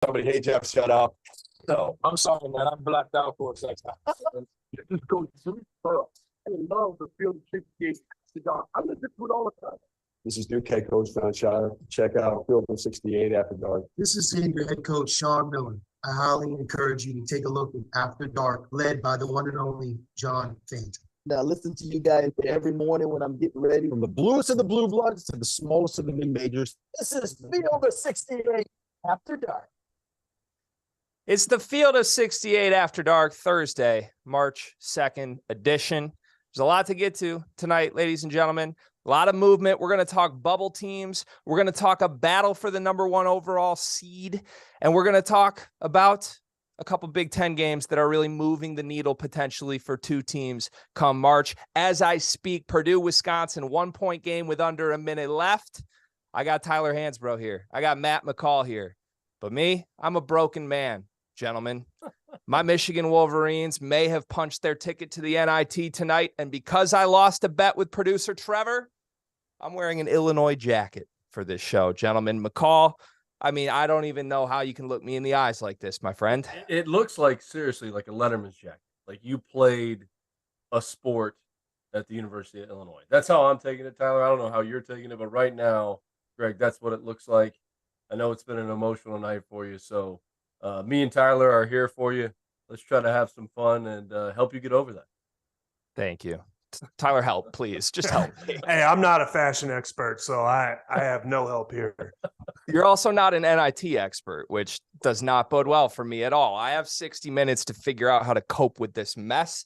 Somebody, hey, Jeff, shut up. No, I'm sorry, man. I'm blacked out for a second. Just go through. I love the field of 68 cigar. I live this food all the time. This is new head coach John Shire. Check out Field of 68 After Dark. This is senior head coach Sean Miller. I highly encourage you to take a look at After Dark, led by the one and only John Faint. Now, listen to you guys every morning when I'm getting ready. From the bluest of the blue bloods to the smallest of the big majors. This is Field of 68 After Dark. It's the Field of 68 After Dark, Thursday, March 2nd edition. There's a lot to get to tonight, ladies and gentlemen. A lot of movement. We're going to talk bubble teams. We're going to talk a battle for the number one overall seed. And we're going to talk about a couple Big Ten games that are really moving the needle potentially for two teams come March. As I speak, Purdue, Wisconsin, 1-point game with under a minute left. I got Tyler Hansbrough here. I got Matt McCall here. But me, I'm a broken man, gentlemen. My Michigan Wolverines may have punched their ticket to the NIT tonight, and because I lost a bet with producer Trevor, I'm wearing an Illinois jacket for this show. Gentlemen, McCall, I mean, I don't even know how you can look me in the eyes like this, my friend. It looks like, seriously, like a Letterman's jacket. Like you played a sport at the University of Illinois. That's how I'm taking it, Tyler. I don't know how you're taking it, but right now, Greg, that's what it looks like. I know it's been an emotional night for you, so me and Tyler are here for you. Let's try to have some fun and help you get over that. Thank you. Tyler, help, please. Just help me. Hey, I'm not a fashion expert, so I have no help here. You're also not an NIT expert, which does not bode well for me at all. I have 60 minutes to figure out how to cope with this mess.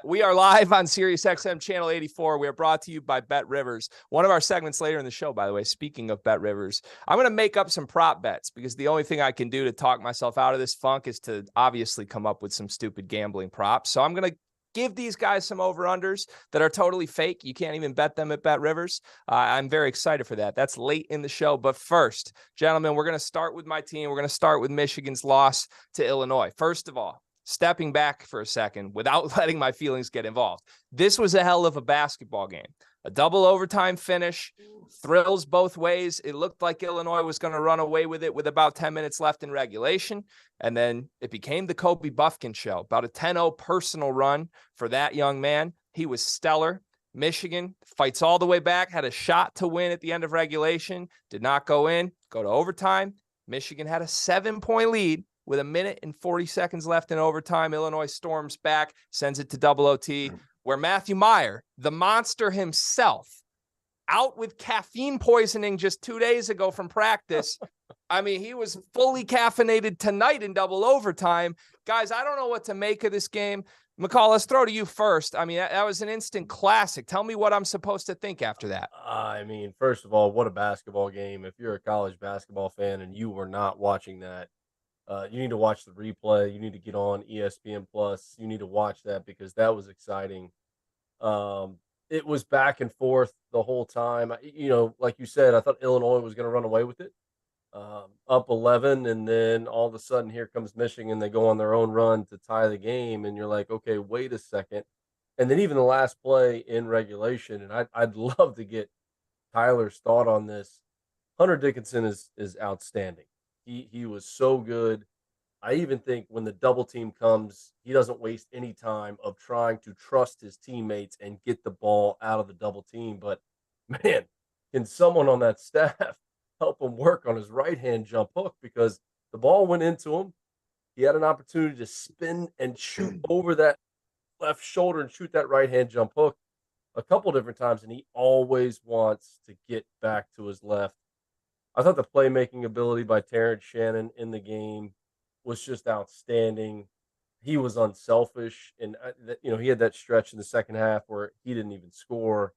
We are live on SiriusXM Channel 84. We are brought to you by Bet Rivers. One of our segments later in the show, by the way, speaking of Bet Rivers, I'm going to make up some prop bets because the only thing I can do to talk myself out of this funk is to obviously come up with some stupid gambling props. So I'm going to give these guys some over-unders that are totally fake. You can't even bet them at Bet Rivers. I'm very excited for that. That's late in the show. But first, gentlemen, we're going to start with my team. We're going to start with Michigan's loss to Illinois. First of all, stepping back for a second without letting my feelings get involved. This was a hell of a basketball game. A double overtime finish, thrills both ways. It looked like Illinois was going to run away with it with about 10 minutes left in regulation. And then it became the Kobe Buffkin show, about a 10-0 personal run for that young man. He was stellar. Michigan fights all the way back, had a shot to win at the end of regulation, did not go in, go to overtime. Michigan had a 7-point lead with 1 minute and 40 seconds left in overtime. Illinois storms back, sends it to double OT, where Matthew Meyer, the monster himself, out with caffeine poisoning just 2 days ago from practice. I mean, he was fully caffeinated tonight in double overtime. Guys, I don't know what to make of this game. McCall, let's throw to you first. I mean, that was an instant classic. Tell me what I'm supposed to think after that. I mean, first of all, what a basketball game. If you're a college basketball fan and you were not watching that, you need to watch the replay. You need to get on ESPN Plus. You need to watch that because that was exciting. It was back and forth the whole time. You know, like you said, I thought Illinois was going to run away with it. Up 11, and then all of a sudden here comes Michigan. They go on their own run to tie the game, and you're like, okay, wait a second. And then even the last play in regulation, and I'd love to get Tyler's thought on this. Hunter Dickinson is outstanding. He was so good. I even think when the double team comes, he doesn't waste any time of trying to trust his teammates and get the ball out of the double team. But, man, can someone on that staff help him work on his right-hand jump hook because the ball went into him. He had an opportunity to spin and shoot over that left shoulder and shoot that right-hand jump hook a couple different times, and he always wants to get back to his left. I thought the playmaking ability by Terrence Shannon in the game was just outstanding. He was unselfish, and you know, he had that stretch in the second half where he didn't even score,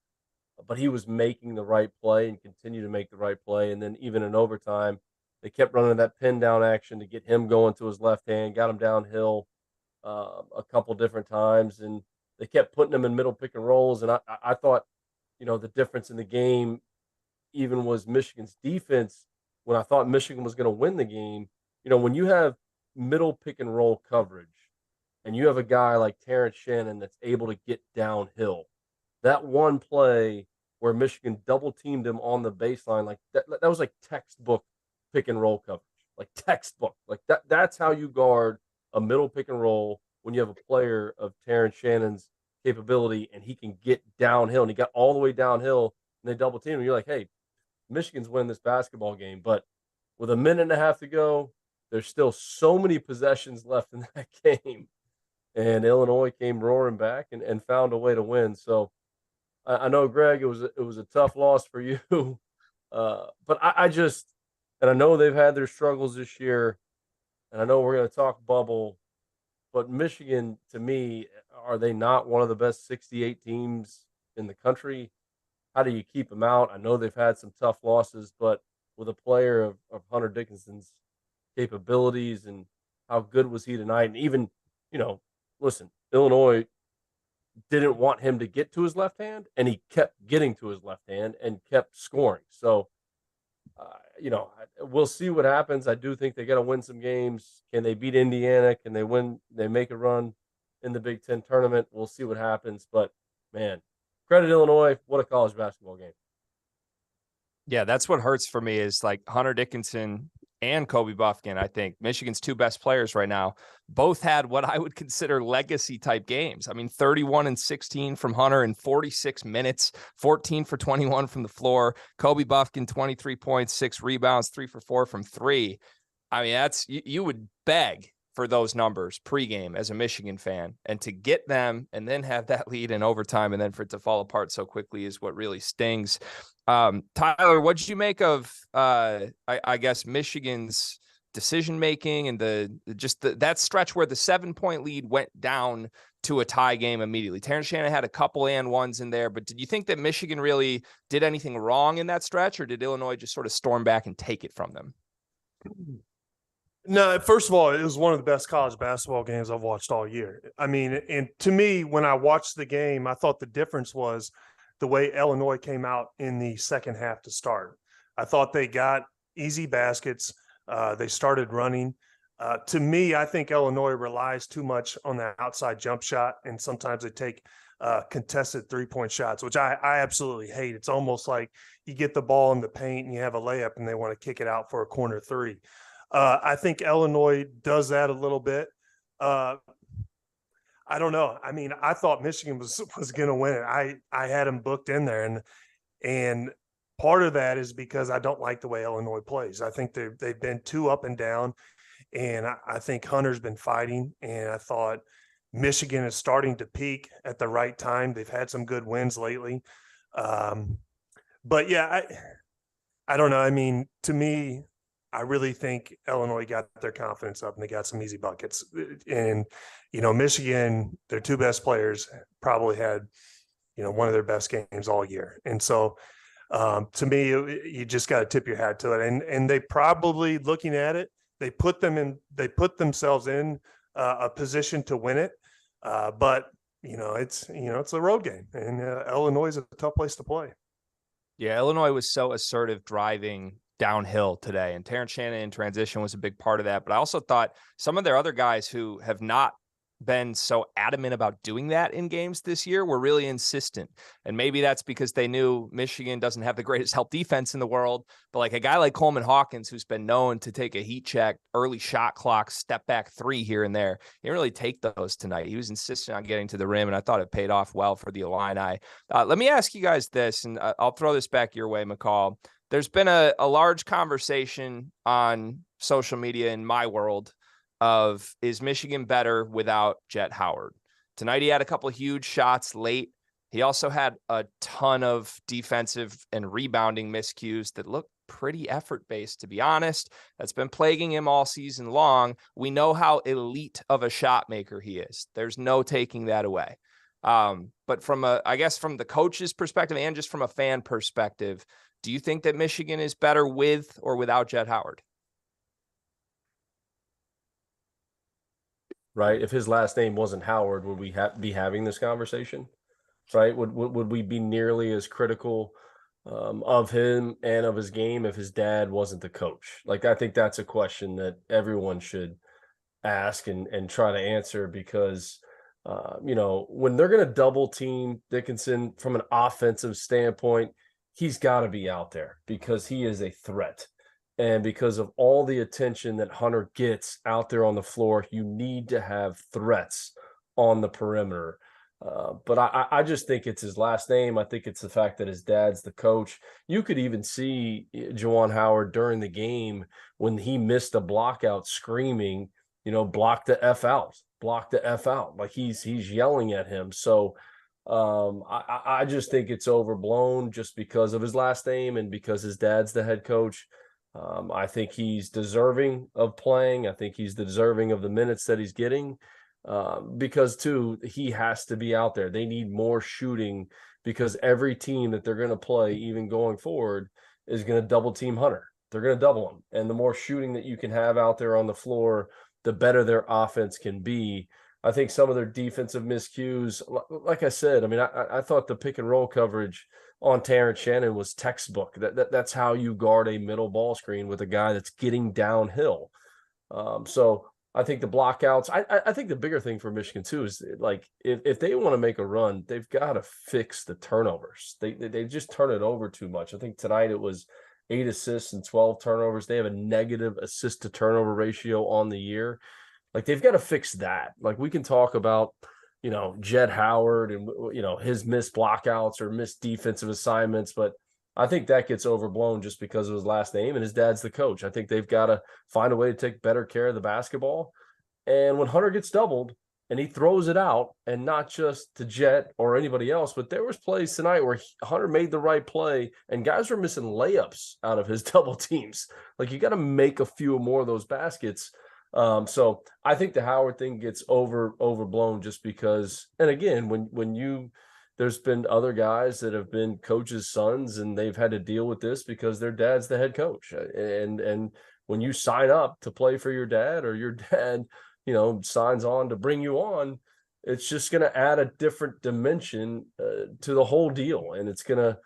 but he was making the right play and continued to make the right play. And then even in overtime, they kept running that pin down action to get him going to his left hand, got him downhill a couple different times, and they kept putting him in middle pick and rolls. And I thought, you know, the difference in the game even was Michigan's defense. When I thought Michigan was going to win the game, you know, when you have middle pick and roll coverage and you have a guy like Terrence Shannon that's able to get downhill, that one play where Michigan double teamed him on the baseline, like that was like textbook pick and roll coverage. like textbook. Like that's how you guard a middle pick and roll when you have a player of Terrence Shannon's capability and he can get downhill, and he got all the way downhill and they double team him. You're like, hey, Michigan's winning this basketball game. But with a minute and a half to go, there's still so many possessions left in that game. And Illinois came roaring back and found a way to win. So I know, Greg, it was a tough loss for you. But I just, and I know they've had their struggles this year, and I know we're going to talk bubble, but Michigan, to me, are they not one of the best 68 teams in the country? How do you keep them out? I know they've had some tough losses, but with a player of Hunter Dickinson's capabilities and how good was he tonight? And even, listen, Illinois didn't want him to get to his left hand, and he kept getting to his left hand and kept scoring. So, we'll see what happens. I do think they got to win some games. Can they beat Indiana? Can they win? They make a run in the Big Ten tournament. We'll see what happens. But, man, credit Illinois. What a college basketball game. Yeah, that's what hurts for me is like Hunter Dickinson and Kobe Buffkin. I think Michigan's two best players right now both had what I would consider legacy type games. I mean, 31 and 16 from Hunter in 46 minutes, 14 for 21 from the floor. Kobe Buffkin, 23 points, 6 rebounds, 3 for 4 from 3. I mean, that's you would beg for those numbers pregame as a Michigan fan, and to get them and then have that lead in overtime and then for it to fall apart so quickly is what really stings. Tyler, what did you make of, I guess, Michigan's decision-making and that stretch where the 7-point lead went down to a tie game immediately? Terrence Shannon had a couple and ones in there, but did you think that Michigan really did anything wrong in that stretch, or did Illinois just sort of storm back and take it from them? No, first of all, it was one of the best college basketball games I've watched all year. I mean, and to me, when I watched the game, I thought the difference was the way Illinois came out in the second half to start. I thought they got easy baskets. They started running. To me, I think Illinois relies too much on that outside jump shot, and sometimes they take contested three-point shots, which I absolutely hate. It's almost like you get the ball in the paint and you have a layup and they want to kick it out for a corner three. I think Illinois does that a little bit. I don't know. I mean, I thought Michigan was going to win it. I had them booked in there, and part of that is because I don't like the way Illinois plays. I think they've been too up and down, and I think Hunter's been fighting, and I thought Michigan is starting to peak at the right time. They've had some good wins lately. But yeah, I don't know. I mean, to me, I really think Illinois got their confidence up and they got some easy buckets. And, Michigan, their two best players probably had, one of their best games all year. And so to me, you just got to tip your hat to it. And they probably, looking at it, they put themselves in a position to win it. But, it's a road game, and Illinois is a tough place to play. Yeah, Illinois was so assertive driving downhill today, and Terrence Shannon in transition was a big part of that. But I also thought some of their other guys who have not been so adamant about doing that in games this year were really insistent. And maybe that's because they knew Michigan doesn't have the greatest help defense in the world, but like a guy like Coleman Hawkins, who's been known to take a heat check, early shot clock, step back three here and there, he didn't really take those tonight. He was insistent on getting to the rim, and I thought it paid off well for the Illini. Let me ask you guys this, and I'll throw this back your way, McCall. There's been a large conversation on social media in my world of, is Michigan better without Jet Howard? Tonight he had a couple of huge shots late. He also had a ton of defensive and rebounding miscues that look pretty effort-based, to be honest. That's been plaguing him all season long. We know how elite of a shot maker he is. There's no taking that away. But from the coach's perspective and just from a fan perspective, do you think that Michigan is better with or without Jet Howard? Right? If his last name wasn't Howard, would we be having this conversation? Right? Would we be nearly as critical of him and of his game if his dad wasn't the coach? Like, I think that's a question that everyone should ask and try to answer, because when they're going to double team Dickinson from an offensive standpoint, he's got to be out there because he is a threat. And because of all the attention that Hunter gets out there on the floor, you need to have threats on the perimeter. But I just think it's his last name. I think it's the fact that his dad's the coach. You could even see Juwan Howard during the game when he missed a block out screaming, block the F out, block the F out. Like he's yelling at him. So I just think it's overblown just because of his last name and because his dad's the head coach. I think he's deserving of playing. I think he's deserving of the minutes that he's getting. Because too, he has to be out there. They need more shooting because every team that they're going to play, even going forward, is going to double team Hunter. They're going to double him. And the more shooting that you can have out there on the floor, the better their offense can be. I think some of their defensive miscues, like I said, I mean, I thought the pick and roll coverage on Terrence Shannon was textbook. That's how you guard a middle ball screen with a guy that's getting downhill. So I think the blockouts, I think the bigger thing for Michigan too is like if they want to make a run, they've got to fix the turnovers. They just turn it over too much. I think tonight it was 8 assists and 12 turnovers. They have a negative assist to turnover ratio on the year. Like they've got to fix that. Like we can talk about, Jed Howard and, his missed blockouts or missed defensive assignments, but I think that gets overblown just because of his last name and his dad's the coach. I think they've got to find a way to take better care of the basketball. And when Hunter gets doubled and he throws it out, and not just to Jet or anybody else, but there was plays tonight where Hunter made the right play and guys were missing layups out of his double teams. Like you got to make a few more of those baskets. So I think the Howard thing gets overblown just because, and again, there's been other guys that have been coaches' sons and they've had to deal with this because their dad's the head coach. And when you sign up to play for your dad or your dad, signs on to bring you on, it's just going to add a different dimension to the whole deal. And it's going to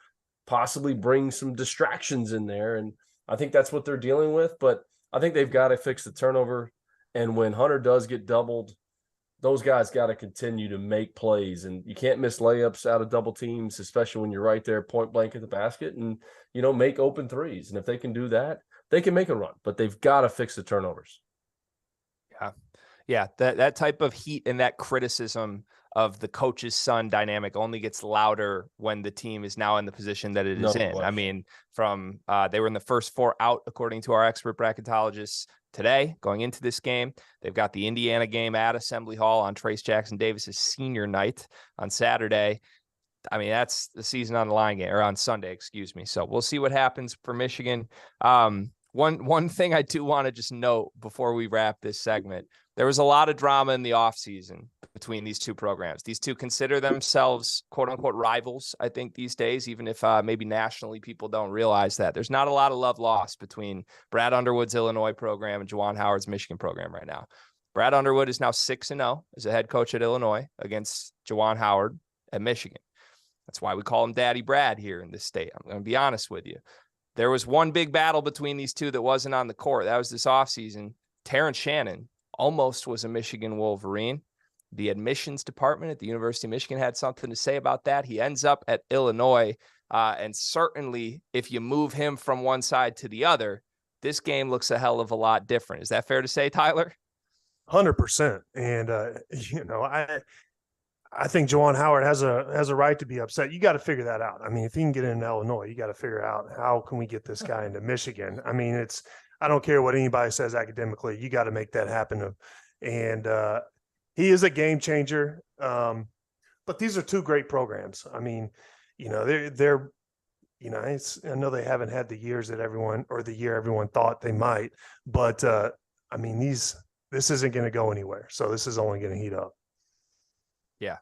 possibly bring some distractions in there. And I think that's what they're dealing with. But I think they've got to fix the turnover. And when Hunter does get doubled, those guys got to continue to make plays, and you can't miss layups out of double teams, especially when you're right there point blank at the basket and, make open threes. And if they can do that, they can make a run, but they've got to fix the turnovers. Yeah. That type of heat and that criticism of the coach's son dynamic only gets louder when the team is now in the position that it is in. Question. I mean, they were in the first 4 out, according to our expert bracketologists today, going into this game. They've got the Indiana game at Assembly Hall on Trace Jackson Davis's senior night on Saturday. I mean, that's the season on the line game, or on Sunday, excuse me. So we'll see what happens for Michigan. One thing I do want to just note before we wrap this segment, there was a lot of drama in the offseason between these two programs. These two consider themselves quote unquote rivals, I think, these days, even if maybe nationally people don't realize that. There's not a lot of love lost between Brad Underwood's Illinois program and Juwan Howard's Michigan program right now. Brad Underwood is now 6-0 as a head coach at Illinois against Juwan Howard at Michigan. That's why we call him Daddy Brad here in this state. I'm going to be honest with you. There was one big battle between these two that wasn't on the court. That was this offseason. Terrence Shannon almost was a Michigan Wolverine. The admissions department at the University of Michigan had something to say about that. He ends up at Illinois. And certainly if you move him from one side to the other, this game looks a hell of a lot different. Is that fair to say, Tyler? 100%. And, I think Juwan Howard has a right to be upset. You got to figure that out. I mean, if he can get into Illinois, you got to figure out how can we get this guy into Michigan. I mean, I don't care what anybody says academically. You got to make that happen. And he is a game changer. But these are two great programs. I mean, they're I know they haven't had the years that the year everyone thought they might. But I mean, this isn't going to go anywhere. So this is only going to heat up. Yeah.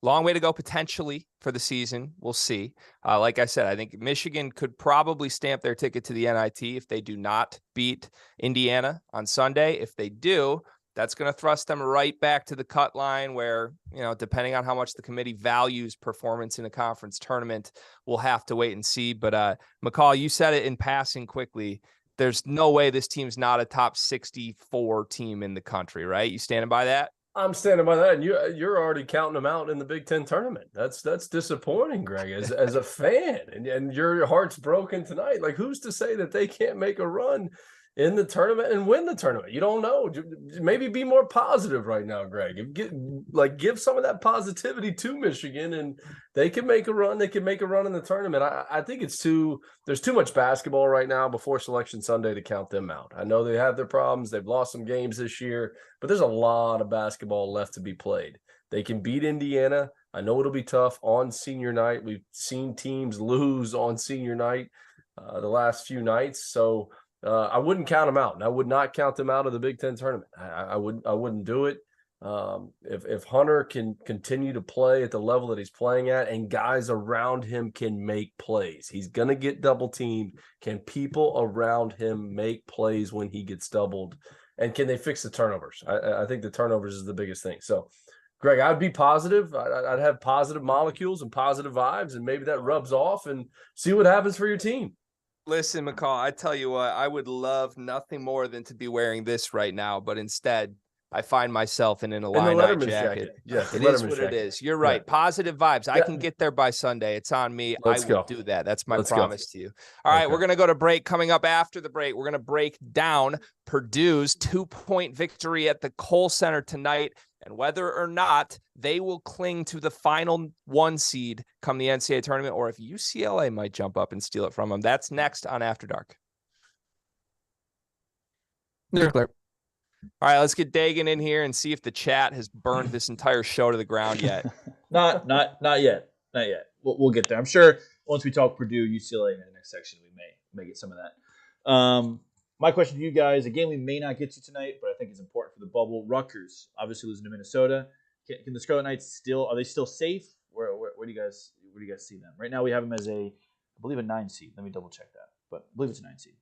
Long way to go potentially for the season. We'll see. Like I said, I think Michigan could probably stamp their ticket to the NIT if they do not beat Indiana on Sunday. If they do, that's going to thrust them right back to the cut line where, depending on how much the committee values performance in a conference tournament, we'll have to wait and see. But McCall, you said it in passing quickly. There's no way this team's not a top 64 team in the country, right? You standing by that? I'm standing by that. And you're already counting them out in the Big Ten tournament. That's disappointing, Greg, as a fan. And your heart's broken tonight. Like, who's to say that they can't make a run in the tournament and win the tournament? You don't know. Maybe be more positive right now, Greg. Give some of that positivity to Michigan, and they can make a run. They can make a run in the tournament. I think there's too much basketball right now before Selection Sunday to count them out. I know they have their problems. They've lost some games this year, but there's a lot of basketball left to be played. They can beat Indiana. I know it'll be tough on senior night. We've seen teams lose on senior night the last few nights. So I wouldn't count them out, and I would not count them out of the Big Ten tournament. I wouldn't do it. If Hunter can continue to play at the level that he's playing at, and guys around him can make plays, he's going to get double teamed. Can people around him make plays when he gets doubled? And can they fix the turnovers? I think the turnovers is the biggest thing. So, Greg, I'd be positive. I'd have positive molecules and positive vibes, and maybe that rubs off, and see what happens for your team. Listen, McCall, I tell you what, I would love nothing more than to be wearing this right now, but instead I find myself in an Illini jacket. Yes, it is what it is. You're right. Yeah. Positive vibes. I can get there by Sunday. It's on me. I will do that. That's my promise to you. All right, we're going to go to break. Coming up after the break, we're going to break down Purdue's 2-point victory at the Kohl Center tonight, and whether or not they will cling to the final 1 seed come the NCAA tournament, or if UCLA might jump up and steal it from them. That's next on After Dark. They're clear. All right, let's get Dagan in here and see if the chat has burned this entire show to the ground yet. Not yet. Not yet. We'll get there. I'm sure once we talk Purdue, UCLA in the next section, we may get some of that. My question to you guys, a game we may not get to tonight, but I think it's important for the bubble. Rutgers, obviously losing to Minnesota. Can the Scarlet Knights are they still safe? Where do you guys see them? Right now we have them as I believe a 9 seed. Let me double check that. But I believe it's a 9 seed.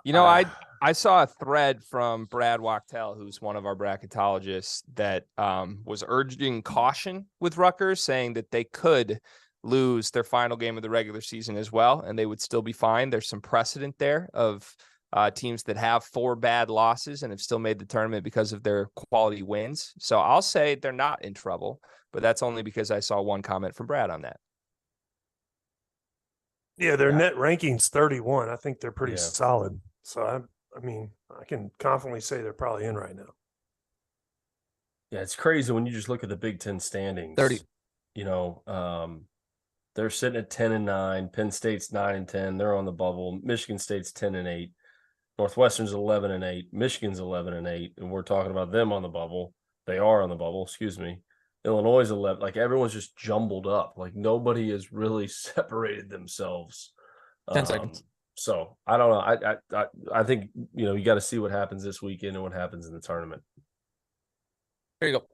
You know, I saw a thread from Brad Waddell, who's one of our bracketologists, that was urging caution with Rutgers, saying that they could lose their final game of the regular season as well, and they would still be fine. There's some precedent there of teams that have 4 bad losses and have still made the tournament because of their quality wins. So I'll say they're not in trouble, but that's only because I saw one comment from Brad on that. Yeah, their net ranking's 31. I think they're pretty solid. So I mean, I can confidently say they're probably in right now. Yeah, it's crazy when you just look at the Big Ten standings. 30. You know, they're sitting at 10-9. Penn State's 9-10. They're on the bubble. Michigan State's 10-8. Northwestern's 11-8. Michigan's 11-8, and we're talking about them on the bubble. They are on the bubble. Excuse me. Illinois is 11. Like, everyone's just jumbled up. Like, nobody has really separated themselves. 10 seconds. So I don't know. I think, you know, you got to see what happens this weekend and what happens in the tournament. There you go.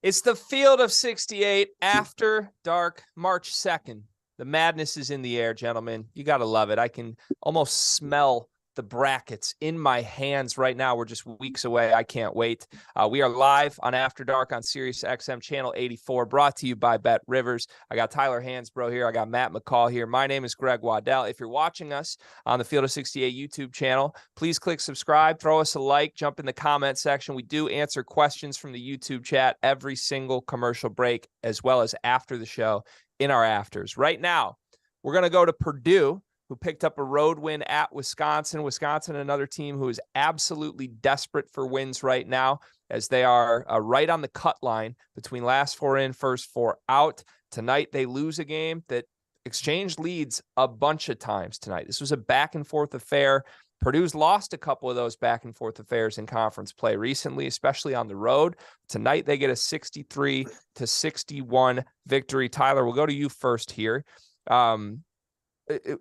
It's the Field of 68 after dark, March 2nd. The madness is in the air, gentlemen. You got to love it. I can almost smell the brackets in my hands right now. We're just weeks away. I can't wait. We are live on After Dark on Sirius XM Channel 84, brought to you by Bet Rivers. I got Tyler Hansbrough here. I got Matt McCall here. My name is Greg Waddell. If you're watching us on the Field of 68 YouTube channel, please click subscribe, throw us a like, jump in the comment section. We do answer questions from the YouTube chat every single commercial break, as well as after the show in our afters. Right now, we're going to go to Purdue, who picked up a road win at Wisconsin. Wisconsin, another team who is absolutely desperate for wins right now, as they are right on the cut line between last 4 in, first 4 out. Tonight, they lose a game that exchanged leads a bunch of times tonight. This was a back-and-forth affair. Purdue's lost a couple of those back-and-forth affairs in conference play recently, especially on the road. Tonight, they get a 63-61 victory. Tyler, we'll go to you first here.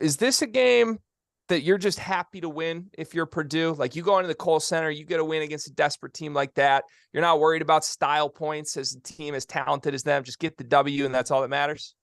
Is this a game that you're just happy to win if you're Purdue? Like, you go into the Kohl Center, you get a win against a desperate team like that. You're not worried about style points as a team as talented as them. Just get the W, and that's all that matters?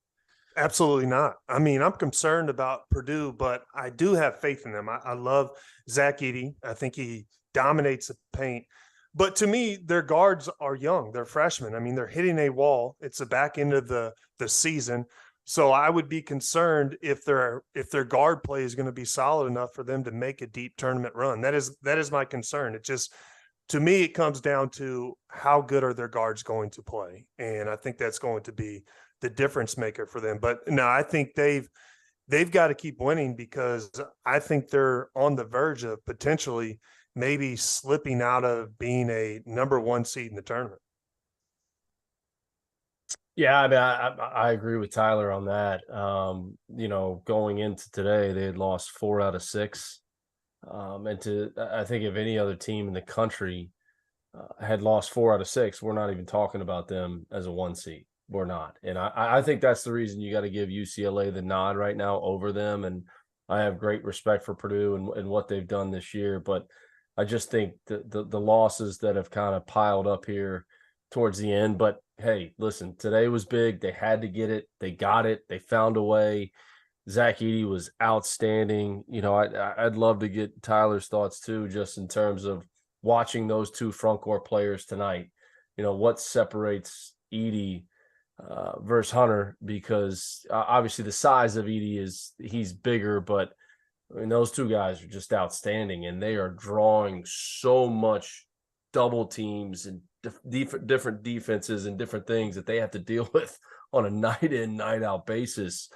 Absolutely not. I mean, I'm concerned about Purdue, but I do have faith in them. I love Zach Edey. I think he dominates the paint. But to me, their guards are young. They're freshmen. I mean, they're hitting a wall. It's the back end of the season. So I would be concerned if their guard play is going to be solid enough for them to make a deep tournament run. That is my concern. It just, to me, it comes down to how good are their guards going to play, and I think that's going to be the difference maker for them. But no, I think they've got to keep winning, because I think they're on the verge of potentially maybe slipping out of being a number 1 seed in the tournament. Yeah, I mean, I agree with Tyler on that. You know, going into today, they had lost 4 out of 6. And I think if any other team in the country had lost 4 out of 6, we're not even talking about them as a 1 seed. We're not. And I think that's the reason you got to give UCLA the nod right now over them. And I have great respect for Purdue and what they've done this year. But I just think the losses that have kind of piled up here towards the end. But hey, listen, today was big. They had to get it. They got it. They found a way. Zach Edey was outstanding. You know, I'd love to get Tyler's thoughts too, just in terms of watching those 2 front court players tonight. You know, what separates Edey versus Hunter, because obviously the size of Edey he's bigger, but I mean, those 2 guys are just outstanding, and they are drawing so much double teams and different defenses and different things that they have to deal with on a night in, night out basis.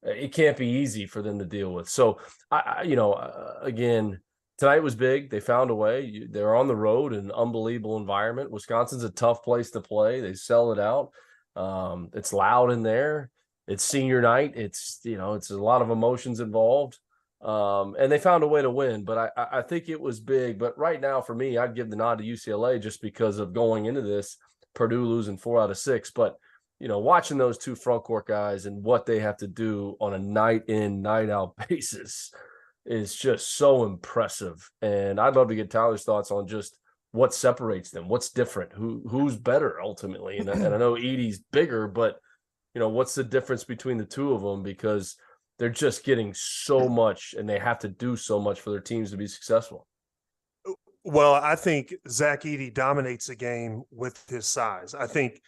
It can't be easy for them to deal with. So again, tonight was big. They found a way. They're on the road in an unbelievable environment. Wisconsin's a tough place to play. They sell it out. It's loud in there. It's senior night. It's a lot of emotions involved. And they found a way to win, but I think it was big. But right now, for me, I'd give the nod to UCLA just because of going into this, Purdue losing 4 out of 6. But, watching those 2 front court guys and what they have to do on a night in, night out basis is just so impressive. And I'd love to get Tyler's thoughts on just what separates them, what's different, who's better ultimately. And I know Edey's bigger, but, what's the difference between the 2 of them? Because they're just getting so much, and they have to do so much for their teams to be successful. Well, I think Zach Edey dominates the game with his size. I think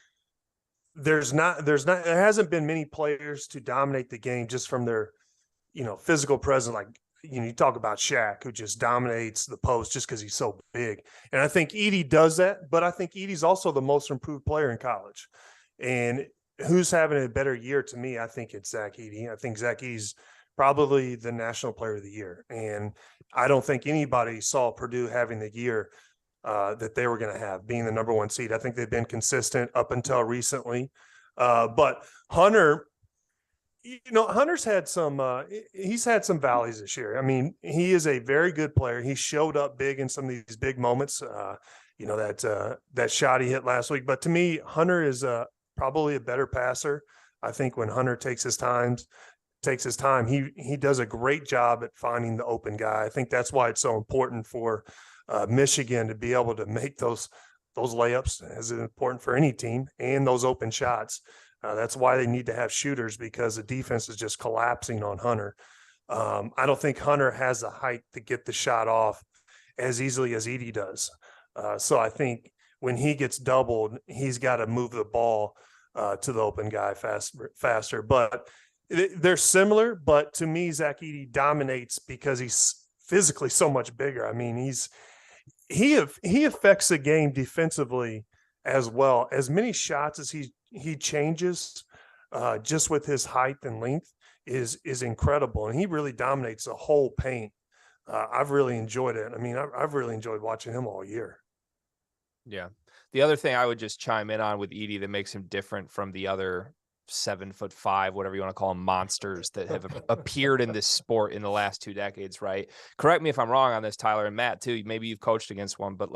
there hasn't been many players to dominate the game just from their, physical presence. Like, you talk about Shaq, who just dominates the post just because he's so big. And I think Edey does that, but I think Edey's also the most improved player in college. And who's having a better year to me? I think it's Zach Edey. I think Zach Edey's probably the national player of the year. And I don't think anybody saw Purdue having the year that they were going to have, being the number 1 seed. I think they've been consistent up until recently. But Hunter, Hunter's had he's had some valleys this year. I mean, he is a very good player. He showed up big in some of these big moments, that shot he hit last week. But to me, Hunter is probably a better passer. I think when Hunter takes his time, he does a great job at finding the open guy. I think that's why it's so important for Michigan to be able to make those layups, as important for any team, and those open shots. That's why they need to have shooters, because the defense is just collapsing on Hunter. I don't think Hunter has the height to get the shot off as easily as Edey does. So I think when he gets doubled, he's got to move the ball to the open guy faster. But they're similar, but to me, Zach Edey dominates because he's physically so much bigger. I mean, he affects the game defensively as well. As many shots as he changes just with his height and length is incredible, and he really dominates the whole paint. I've really enjoyed it. I mean, I've really enjoyed watching him all year. Yeah. The other thing I would just chime in on with Edey that makes him different from the other 7'5", whatever you want to call them, monsters that have appeared in this sport in the last 2 decades, right? Correct me if I'm wrong on this, Tyler, and Matt too. Maybe you've coached against one, but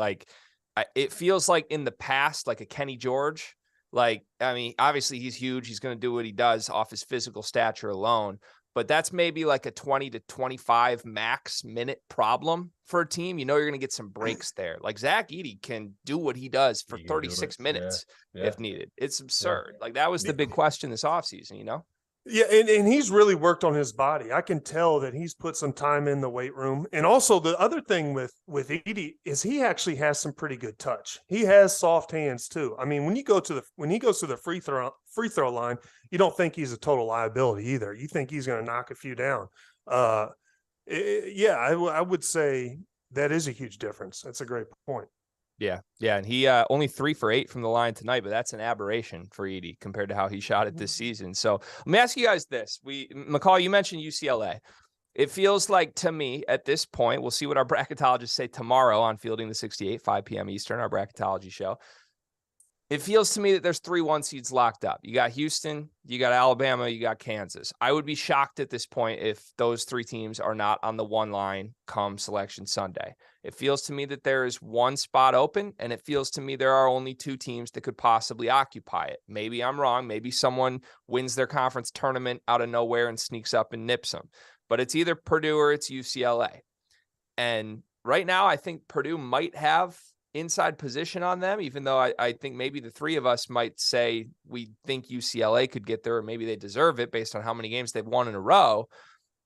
it feels like in the past, like a Kenny George, obviously he's huge. He's going to do what he does off his physical stature alone, but that's maybe like a 20 to 25 max minute problem for a team. You're going to get some breaks there. Like Zach Edey can do what he does for 36 minutes if needed. It's absurd. That was the big question this offseason, Yeah, and he's really worked on his body. I can tell that he's put some time in the weight room. And also the other thing with Edey is he actually has some pretty good touch. He has soft hands too. I mean, when he goes to the free throw line, you don't think he's a total liability either. You think he's going to knock a few down. Yeah, I would say that is a huge difference. That's a great point. Yeah. And he only 3 for 8 from the line tonight, but that's an aberration for Edey compared to how he shot it this season. So let me ask you guys this. McCall, you mentioned UCLA. It feels like to me at this point, we'll see what our bracketologists say tomorrow on Fielding the 68, 5 p.m. Eastern, our bracketology show. It feels to me that there's 3 1 seeds locked up. You got Houston, you got Alabama, you got Kansas. I would be shocked at this point if those 3 teams are not on the 1 line come Selection Sunday. It feels to me that there is 1 spot open, and it feels to me there are only 2 teams that could possibly occupy it. Maybe I'm wrong. Maybe someone wins their conference tournament out of nowhere and sneaks up and nips them. But it's either Purdue or it's UCLA. And right now, I think Purdue might have inside position on them, even though I think maybe the 3 of us might say we think UCLA could get there, or maybe they deserve it based on how many games they've won in a row.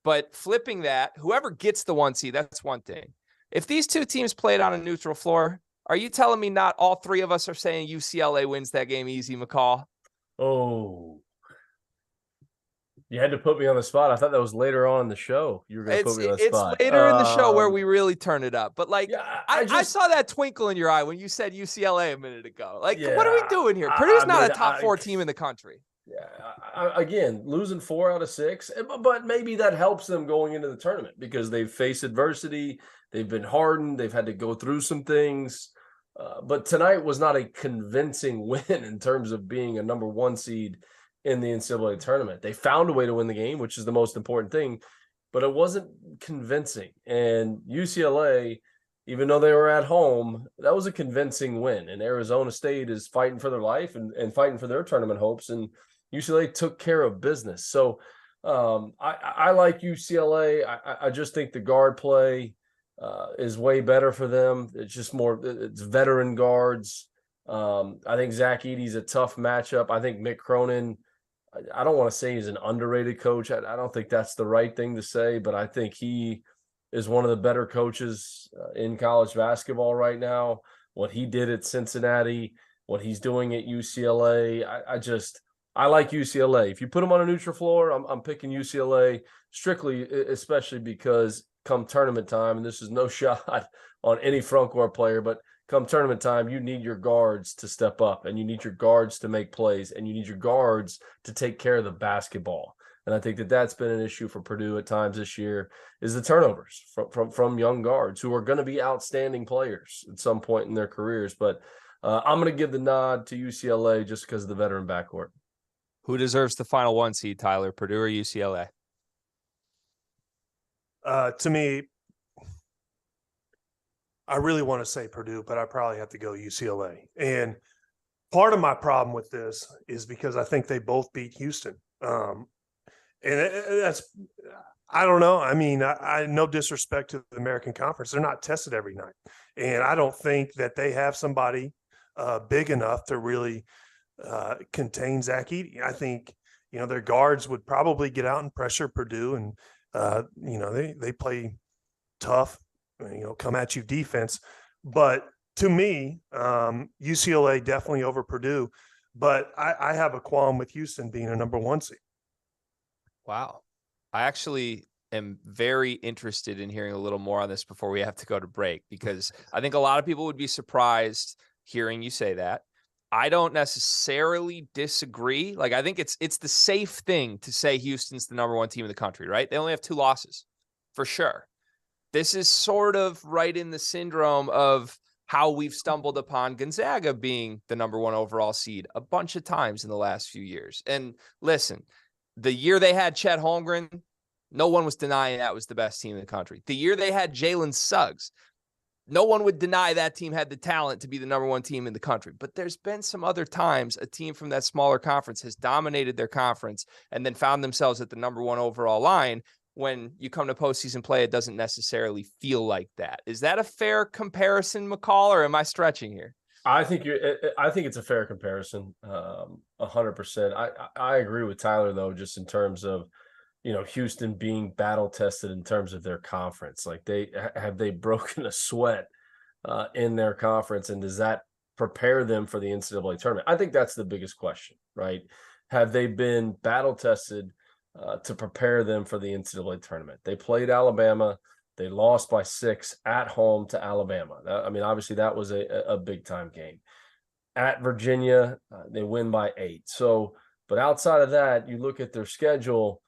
But flipping that, whoever gets the 1 seed, that's one thing. If these 2 teams played on a neutral floor, are you telling me not all 3 of us are saying UCLA wins that game easy, McCall? Oh, you had to put me on the spot. I thought that was later on in the show. You were going to put me on the spot. It's later in the show where we really turn it up. But, like, yeah, I saw that twinkle in your eye when you said UCLA a minute ago. Like, Yeah, what are we doing here? Purdue's not a top 4 I team in the country. Yeah, again, losing 4 out of 6, but maybe that helps them going into the tournament because they've faced adversity. They've been hardened. They've had to go through some things. But tonight was not a convincing win in terms of being a number 1 seed in the NCAA tournament. They found a way to win the game, which is the most important thing, but it wasn't convincing. And UCLA, even though they were at home, that was a convincing win. And Arizona State is fighting for their life and fighting for their tournament hopes. And UCLA took care of business. So I like UCLA. I just think the guard play is way better for them. It's just it's veteran guards. I think Zach Edey's a tough matchup. I think Mick Cronin, I don't want to say he's an underrated coach. I don't think that's the right thing to say, but I think he is one of the better coaches in college basketball right now. What he did at Cincinnati, what he's doing at UCLA, I like UCLA. If you put him on a neutral floor, I'm picking UCLA strictly, especially because come tournament time, and this is no shot on any front court player, but come tournament time, you need your guards to step up, and you need your guards to make plays, and you need your guards to take care of the basketball. And I think that's been an issue for Purdue at times this year is the turnovers from young guards who are going to be outstanding players at some point in their careers. But I'm going to give the nod to UCLA just because of the veteran backcourt. Who deserves the final 1 seed, Tyler, Purdue or UCLA? To me, I really want to say Purdue, but I probably have to go UCLA. And part of my problem with this is because I think they both beat Houston. And that's, I don't know. I mean, I no disrespect to the American Conference. They're not tested every night. And I don't think that they have somebody big enough to really contain Zach Edey. I think, their guards would probably get out and pressure Purdue. And, they play tough, come at you defense. But to me, UCLA definitely over Purdue. But I have a qualm with Houston being a number 1 seed. Wow. I actually am very interested in hearing a little more on this before we have to go to break, because I think a lot of people would be surprised hearing you say that. I don't necessarily disagree. Like, I think it's the safe thing to say Houston's the number 1 team in the country, right? They only have 2 losses for sure. This is sort of right in the syndrome of how we've stumbled upon Gonzaga being the number 1 overall seed a bunch of times in the last few years. And listen, the year they had Chet Holmgren, no one was denying that was the best team in the country. The year they had Jalen Suggs, no one would deny that team had the talent to be the number 1 team in the country. But there's been some other times a team from that smaller conference has dominated their conference and then found themselves at the number 1 overall line. When you come to postseason play, it doesn't necessarily feel like that. Is that a fair comparison, McCall, or am I stretching here? I think it's a fair comparison. 100%. I agree with Tyler though, just in terms of, Houston being battle tested in terms of their conference. Like have they broken a sweat in their conference, and does that prepare them for the NCAA tournament? I think that's the biggest question, right? Have they been battle tested to prepare them for the NCAA tournament? They played Alabama. They lost by 6 at home to Alabama. Obviously that was a big time game. At Virginia, they win by 8. So, but outside of that, you look at their schedule,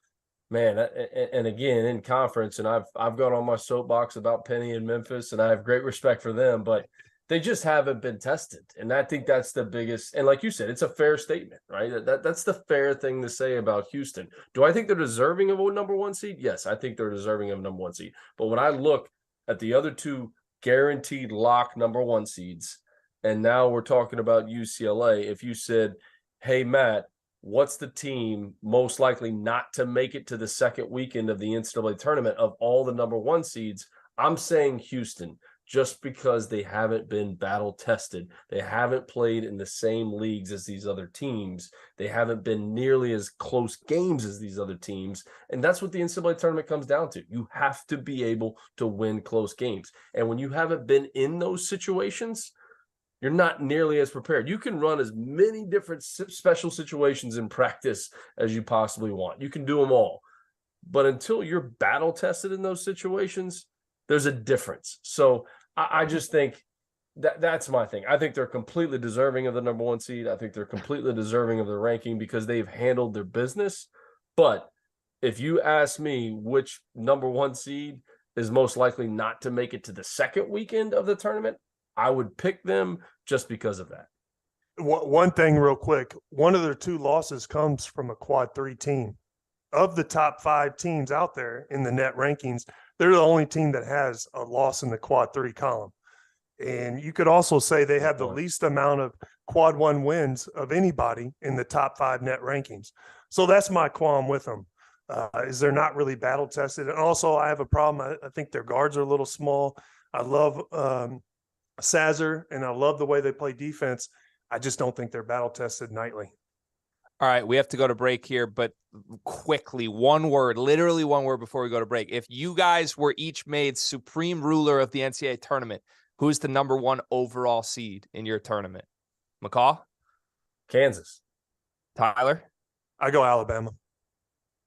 man, and again, in conference, and I've gone on my soapbox about Penny and Memphis, and I have great respect for them, but they just haven't been tested. And I think that's the biggest, and like you said, it's a fair statement, right? That's the fair thing to say about Houston. Do I think they're deserving of a number 1 seed? Yes, I think they're deserving of a number 1 seed. But when I look at the other 2 guaranteed lock number 1 seeds, and now we're talking about UCLA, if you said, hey, Matt, what's the team most likely not to make it to the second weekend of the NCAA tournament of all the number 1 seeds? I'm saying Houston, just because they haven't been battle tested. They haven't played in the same leagues as these other teams. They haven't been nearly as close games as these other teams. And that's what the NCAA tournament comes down to. You have to be able to win close games. And when you haven't been in those situations, you're not nearly as prepared. You can run as many different special situations in practice as you possibly want. You can do them all. But until you're battle tested in those situations, there's a difference. So I just think that's my thing. I think they're completely deserving of the number 1 seed. I think they're completely deserving of the ranking because they've handled their business. But if you ask me which number 1 seed is most likely not to make it to the second weekend of the tournament, I would pick them just because of that. One thing real quick, one of their 2 losses comes from a quad 3 team. Of the top 5 teams out there in the net rankings, they're the only team that has a loss in the quad 3 column. And you could also say they have the least amount of quad 1 wins of anybody in the top 5 net rankings. So that's my qualm with them, is they're not really battle tested. And also I have a problem. I think their guards are a little small. I love Sazzer, and I love the way they play defense. I just don't think they're battle tested nightly. All right, we have to go to break here, but quickly, one word, literally one word before we go to break. If you guys were each made supreme ruler of the NCAA tournament, who's the number 1 overall seed in your tournament? McCall? Kansas. Tyler? I go Alabama.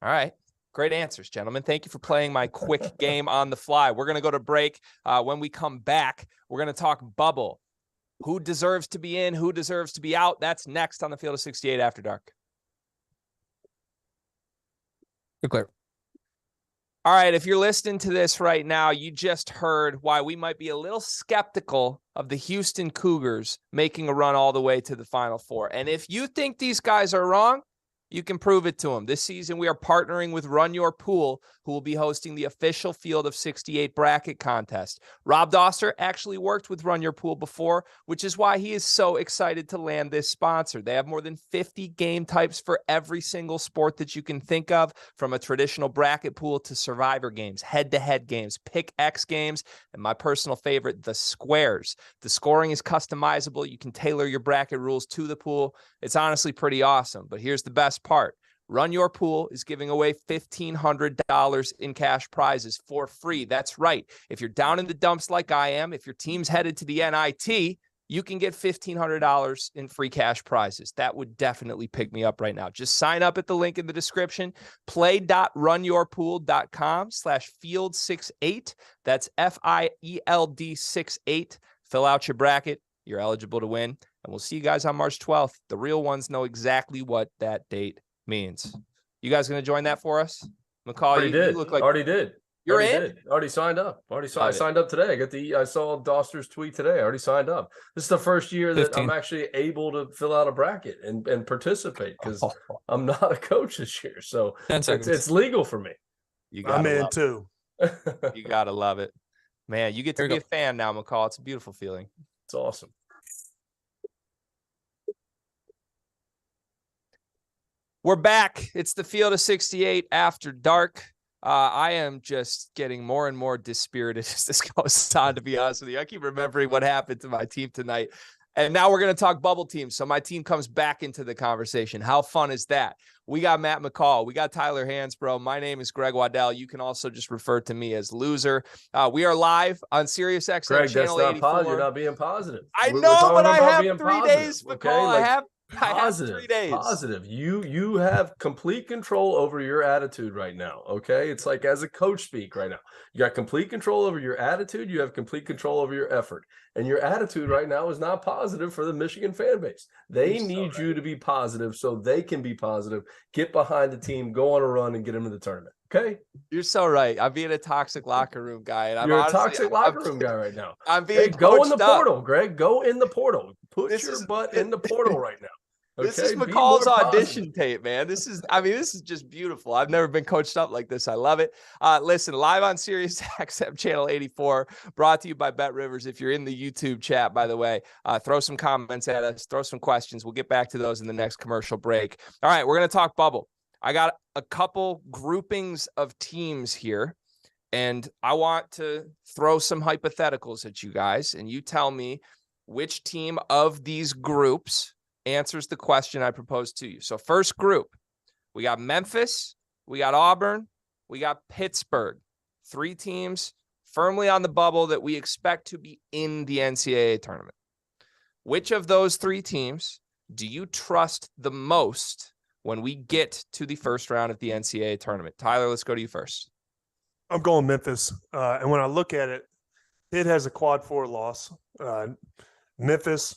All right. Great answers, gentlemen. Thank you for playing my quick game on the fly. We're going to go to break. When we come back, we're going to talk bubble. Who deserves to be in? Who deserves to be out? That's next on the Field of 68 After Dark. You're clear. All right, if you're listening to this right now, you just heard why we might be a little skeptical of the Houston Cougars making a run all the way to the Final Four. And if you think these guys are wrong, you can prove it to them. This season, we are partnering with Run Your Pool, who will be hosting the official Field of 68 bracket contest. Rob Doster actually worked with Run Your Pool before, which is why he is so excited to land this sponsor. They have more than 50 game types for every single sport that you can think of, from a traditional bracket pool to survivor games, head-to-head games, pick X games, and my personal favorite, the squares. The scoring is customizable. You can tailor your bracket rules to the pool. It's honestly pretty awesome, but here's the best part. Run Your Pool is giving away $1,500 in cash prizes for free. That's right. If you're down in the dumps like I am, if your team's headed to the NIT, you can get $1,500 in free cash prizes. That would definitely pick me up right now. Just sign up at the link in the description, play.runyourpool.com/field68. That's FIELD 68. Fill out your bracket. You're eligible to win. And we'll see you guys on March 12th. The real ones know exactly what that date means. You guys going to join that for us? McCall, you look like already did. You're already in? Did. Already signed up. I signed up today. I saw Doster's tweet today. I already signed up. This is the first year that 15. I'm actually able to fill out a bracket and participate, because I'm not a coach this year. So 10 seconds. It's legal for me. I'm in too. You got to love it. Man, you get to be a fan now, McCall. It's a beautiful feeling. It's awesome. We're back. It's the Field of 68 After Dark. I am just getting more and more dispirited as this goes on, to be honest with you. I keep remembering what happened to my team tonight. And now we're going to talk bubble teams. So my team comes back into the conversation. How fun is that? We got Matt McCall. We got Tyler Hansbrough. My name is Greg Waddell. You can also just refer to me as Loser. We are live on Sirius XM Greg, Channel that's 84. not you're not being positive. I We're know, talking but I about have being 3 positive, days, McCall. okay? I have Positive, 3 days. positive. You have complete control over your attitude right now. Okay. It's like as a coach speak right now. You got complete control over your attitude. You have complete control over your effort. And your attitude right now is not positive for the Michigan fan base. They need you to be positive so they can be positive. Get behind the team, go on a run, and get them to the tournament. Okay. You're so right. I'm being a toxic locker room guy. And You're a toxic locker room guy right now. I'm being go in the coached up. portal, Greg. Go in the portal. Put your butt in the portal right now. This Okay? is Be McCall's more audition positive. tape, man. This is just beautiful. I've never been coached up like this. I love it. Listen, live on Sirius XM Channel 84, brought to you by Bet Rivers. If you're in the YouTube chat, by the way, throw some comments at us, throw some questions. We'll get back to those in the next commercial break. All right, we're going to talk bubble. I got a couple groupings of teams here, and I want to throw some hypotheticals at you guys, and you tell me which team of these groups answers the question I proposed to you. So first group, we got Memphis, we got Auburn, we got Pittsburgh. 3 teams firmly on the bubble that we expect to be in the NCAA tournament. Which of those 3 teams do you trust the most when we get to the first round of the NCAA tournament? Tyler, let's go to you first. I'm going Memphis. And when I look at it, Pitt has a quad 4 loss. Memphis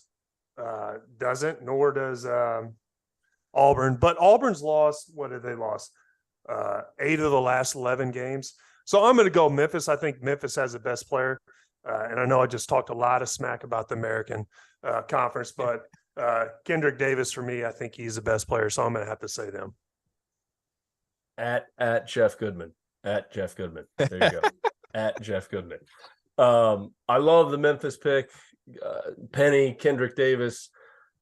doesn't, nor does Auburn. But Auburn's lost, what did they lost? 8 of the last 11 games. So I'm going to go Memphis. I think Memphis has the best player. And I know I just talked a lot of smack about the American Conference, but Kendrick Davis, for me, I think he's the best player. So I'm going to have to say them. At Jeff Goodman. At Jeff Goodman. There you go. At Jeff Goodman. I love the Memphis pick. Penny, Kendrick Davis.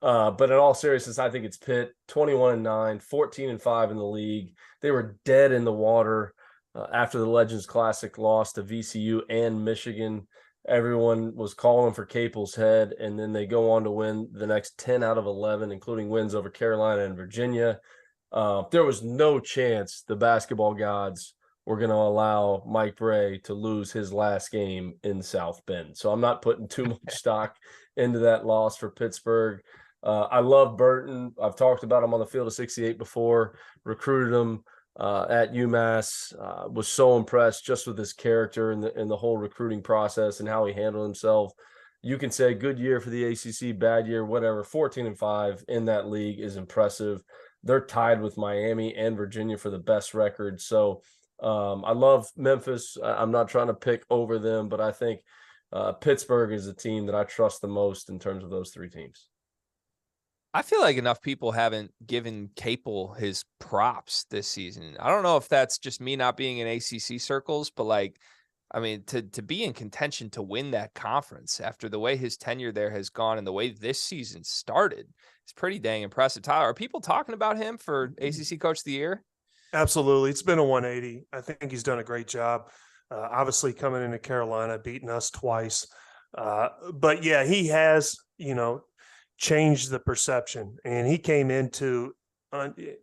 But in all seriousness, I think it's Pitt, 21-9, 14-5 in the league. They were dead in the water after the Legends Classic loss to VCU and Michigan. Everyone was calling for Capel's head, and then they go on to win the next 10 out of 11, including wins over Carolina and Virginia. There was no chance the basketball gods were going to allow Mike Bray to lose his last game in South Bend. So I'm not putting too much stock into that loss for Pittsburgh. I love Burton. I've talked about him on the field of 68 before, recruited him at UMass, was so impressed just with his character and the whole recruiting process and how he handled himself. You can say good year for the ACC, bad year, whatever. 14-5 in that league is impressive. They're tied with Miami and Virginia for the best record. So I love Memphis. I'm not trying to pick over them, but I think Pittsburgh is the team that I trust the most in terms of those 3 teams. I feel like enough people haven't given Capel his props this season. I don't know if that's just me not being in ACC circles, but like, I mean, to be in contention to win that conference after the way his tenure there has gone and the way this season started, it's pretty dang impressive. Tyler, are people talking about him for ACC Coach of the Year? Absolutely. It's been a 180. I think he's done a great job. Obviously coming into Carolina, beating us twice. But yeah, he has, changed the perception. And he came into,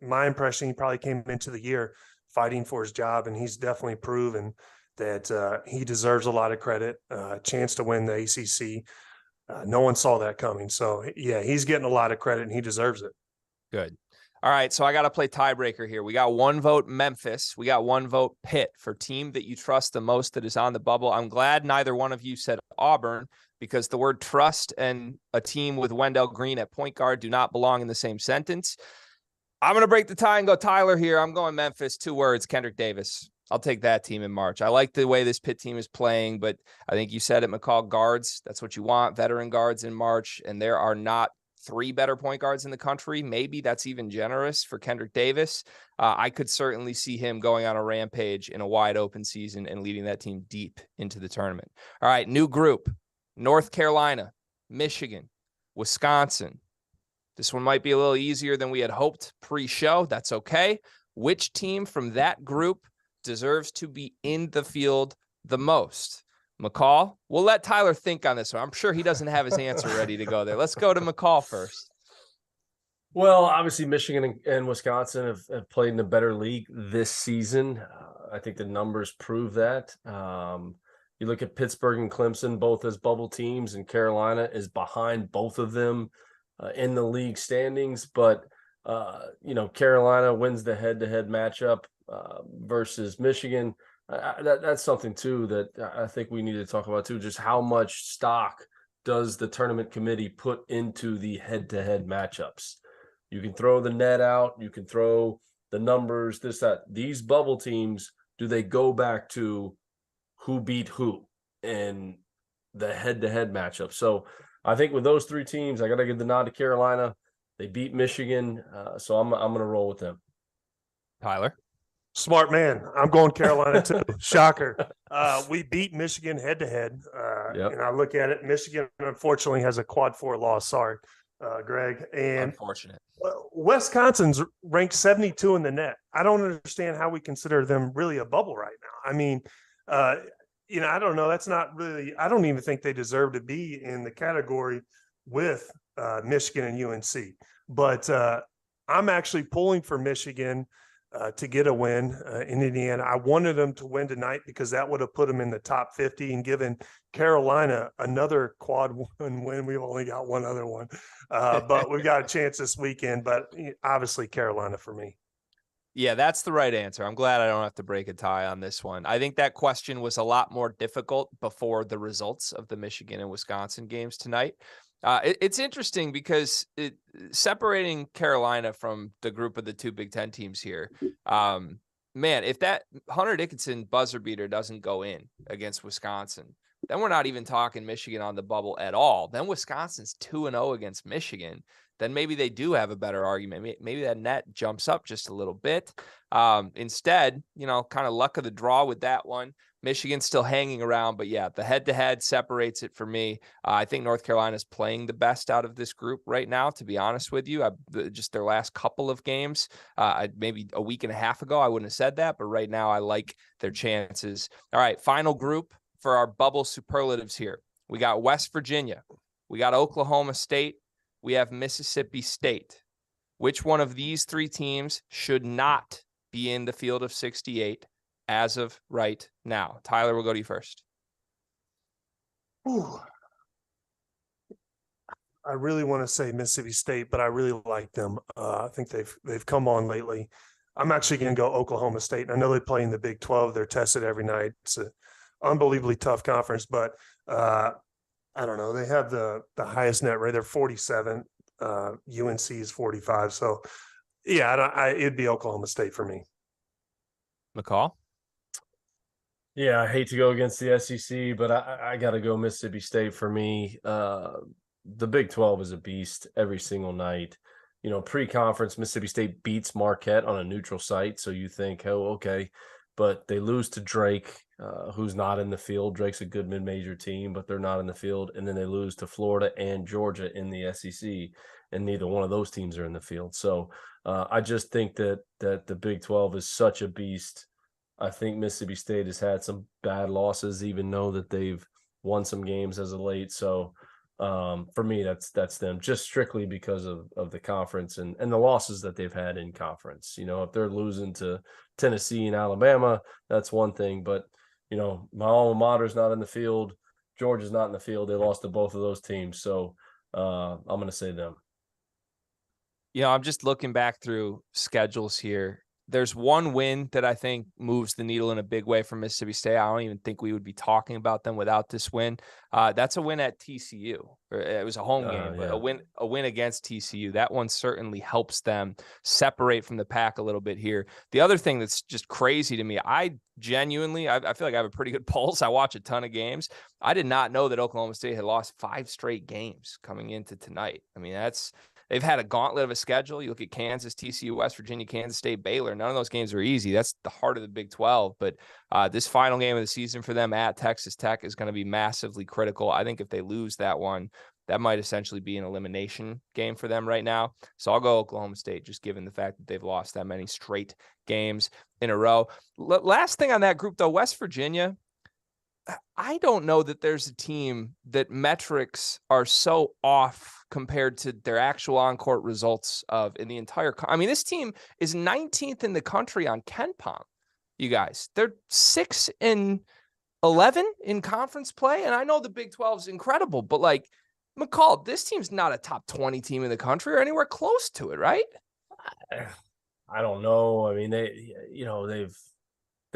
my impression, he probably came into the year fighting for his job. And he's definitely proven that he deserves a lot of credit, chance to win the ACC. No one saw that coming. So yeah, he's getting a lot of credit and he deserves it. Good. All right, so I got to play tiebreaker here. We got 1 vote Memphis. We got 1 vote Pitt for team that you trust the most that is on the bubble. I'm glad neither one of you said Auburn because the word trust and a team with Wendell Green at point guard do not belong in the same sentence. I'm going to break the tie and go Tyler here. I'm going Memphis, 2 words, Kendrick Davis. I'll take that team in March. I like the way this Pitt team is playing, but I think you said it, McCall, guards. That's what you want, veteran guards in March, and there are not 3 better point guards in the country. Maybe that's even generous for Kendrick Davis. I could certainly see him going on a rampage in a wide open season and leading that team deep into the tournament. All right, new group, North Carolina, Michigan, Wisconsin. This one might be a little easier than we had hoped pre-show. That's okay. Which team from that group deserves to be in the field the most? McCall, we'll let Tyler think on this one. I'm sure he doesn't have his answer ready to go there. Let's go to McCall first. Well, obviously, Michigan and Wisconsin have played in a better league this season. I think the numbers prove that. You look at Pittsburgh and Clemson, both as bubble teams, and Carolina is behind both of them in the league standings. But, Carolina wins the head-to-head matchup versus Michigan. That's something, too, that I think we need to talk about, too, just how much stock does the tournament committee put into the head-to-head matchups. You can throw the net out. You can throw the numbers, this, that. These bubble teams, do they go back to who beat who in the head-to-head matchup? So I think with those three teams, I got to give the nod to Carolina. They beat Michigan, so I'm going to roll with them. Tyler? Smart man. I'm going Carolina too. Shocker. We beat Michigan head-to-head. And I look at it, Michigan unfortunately has a quad 4 loss. Sorry, Greg. And unfortunate. Wisconsin's ranked 72 in the net. I don't understand how we consider them really a bubble right now. I mean, I don't know. That's not really – I don't even think they deserve to be in the category with Michigan and UNC. But I'm actually pulling for Michigan to get a win in Indiana. I wanted them to win tonight because that would have put them in the top 50 and given Carolina another quad 1 win. We've only got one other one, but we've got a chance this weekend. But obviously Carolina for me. Yeah, that's the right answer. I'm glad I don't have to break a tie on this one. I think that question was a lot more difficult before the results of the Michigan and Wisconsin games tonight. It's interesting because separating Carolina from the group of the two Big Ten teams here, man, if that Hunter Dickinson buzzer beater doesn't go in against Wisconsin, then we're not even talking Michigan on the bubble at all. Then Wisconsin's 2-0 against Michigan. Then maybe they do have a better argument. Maybe that net jumps up just a little bit. Instead, kind of luck of the draw with that one. Michigan's still hanging around, but yeah, the head-to-head separates it for me. I think North Carolina's playing the best out of this group right now, to be honest with you. Just their last couple of games, maybe a week and a half ago, I wouldn't have said that, but right now I like their chances. All right, final group for our bubble superlatives here. We got West Virginia. We got Oklahoma State. We have Mississippi State. Which one of these three teams should not be in the field of 68 as of right now? Tyler, we'll go to you first. Ooh. I really want to say Mississippi State, but I really like them. I think they've come on lately. I'm actually going to go Oklahoma State. I know they play in the Big 12. They're tested every night. It's an unbelievably tough conference, but I don't know. They have the highest net rate. They're 47. UNC is 45. So, yeah, it'd be Oklahoma State for me. McCall? Yeah, I hate to go against the SEC, but I got to go Mississippi State for me. The Big 12 is a beast every single night. Pre-conference, Mississippi State beats Marquette on a neutral site. So you think, oh, okay. But they lose to Drake, who's not in the field. Drake's a good mid-major team, but they're not in the field. And then they lose to Florida and Georgia in the SEC, and neither one of those teams are in the field. So I just think that the Big 12 is such a beast. I think Mississippi State has had some bad losses, even though that they've won some games as of late. So for me, that's them, just strictly because of the conference and the losses that they've had in conference. If they're losing to Tennessee and Alabama, that's one thing. But, my alma mater's not in the field. Georgia's not in the field. They lost to both of those teams. So I'm going to say them. I'm just looking back through schedules here. There's one win that I think moves the needle in a big way for Mississippi State. I don't even think we would be talking about them without this win. That's a win at TCU. It was a home game, but a win against TCU. That one certainly helps them separate from the pack a little bit here. The other thing that's just crazy to me, I genuinely, I feel like I have a pretty good pulse. I watch a ton of games. I did not know that Oklahoma State had lost 5 straight games coming into tonight. I mean, they've had a gauntlet of a schedule. You look at Kansas, TCU, West Virginia, Kansas State, Baylor. None of those games are easy. That's the heart of the Big 12. But this final game of the season for them at Texas Tech is going to be massively critical. I think if they lose that one, that might essentially be an elimination game for them right now. So I'll go Oklahoma State, just given the fact that they've lost that many straight games in a row. Last thing on that group, though, West Virginia, I don't know that there's a team that metrics are so off compared to their actual on-court results of in the entire. I mean, this team is 19th in the country on KenPom. You guys, they're 6-11 in conference play, and I know the Big 12 is incredible, but like McCall, this team's not a top 20 team in the country or anywhere close to it, right? I don't know. I mean, they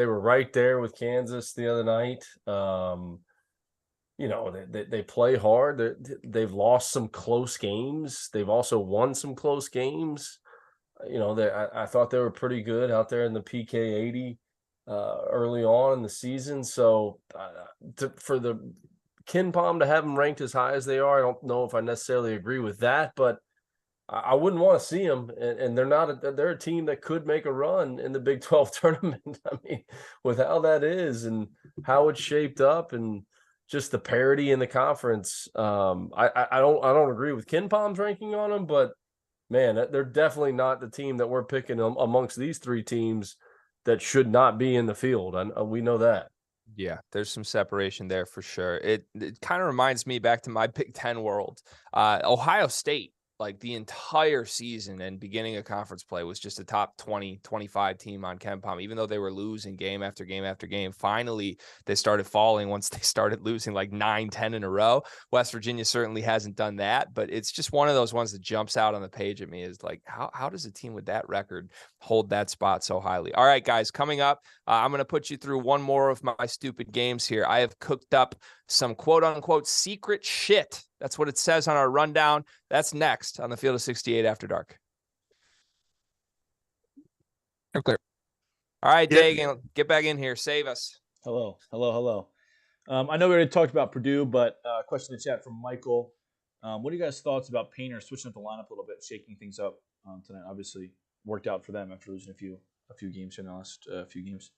were right there with Kansas the other night. They play hard. They've lost some close games. They've also won some close games. I thought they were pretty good out there in the PK 80 early on in the season. So for the KenPom to have them ranked as high as they are, I don't know if I necessarily agree with that, but I wouldn't want to see them, and they're a team that could make a run in the Big 12 tournament. I mean, with how that is and how it's shaped up, and just the parity in the conference, I don't agree with KenPom's ranking on them, but man, they're definitely not the team that we're picking amongst these three teams that should not be in the field. And we know that. Yeah, there's some separation there for sure. It kind of reminds me back to my Big Ten world. Ohio State, like the entire season and beginning of conference play, was just a top 20, 25 team on KenPom, even though they were losing game after game after game. Finally, they started falling once they started losing like 9-10 in a row. West Virginia certainly hasn't done that, but it's just one of those ones that jumps out on the page at me is like, how does a team with that record hold that spot so highly? All right, guys, coming up, I'm going to put you through one more of my stupid games here. I have cooked up some quote unquote secret shit. That's what it says on our rundown. That's next on the Field of 68 After Dark. I'm clear. All right, Dagan, get back in here. Save us. Hello. I know we already talked about Purdue, but question in the chat from Michael. What are you guys' thoughts about Painter switching up the lineup a little bit, shaking things up tonight? Obviously, worked out for them after losing a few games in the last few games.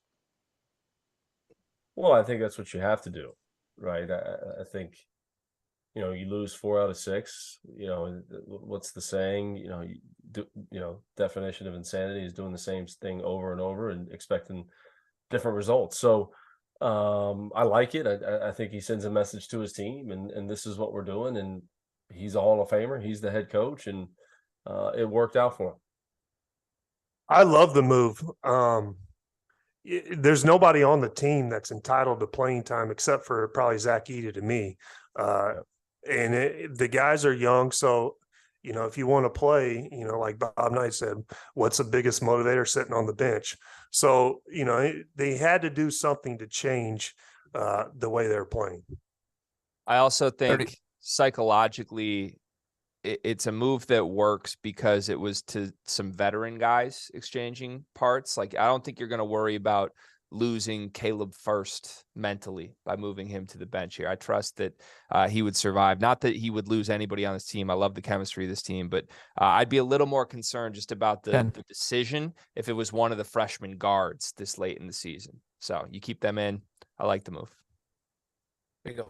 Well, I think that's what you have to do, right? I think, you lose 4 out of 6. What's the saying? Definition of insanity is doing the same thing over and over and expecting different results. So I like it. I think he sends a message to his team, and this is what we're doing. And he's a Hall of Famer. He's the head coach, and it worked out for him. I love the move. There's nobody on the team that's entitled to playing time except for probably Zach Edey to me. The guys are young. So, if you want to play, like Bob Knight said, what's the biggest motivator? Sitting on the bench. So, they had to do something to change the way they're playing. I also think psychologically, it's a move that works because it was to some veteran guys exchanging parts. Like, I don't think you're going to worry about losing Caleb First mentally by moving him to the bench here. I trust that he would survive. Not that he would lose anybody on this team. I love the chemistry of this team, but I'd be a little more concerned just about the decision if it was one of the freshman guards this late in the season. So you keep them in. I like the move. There you go.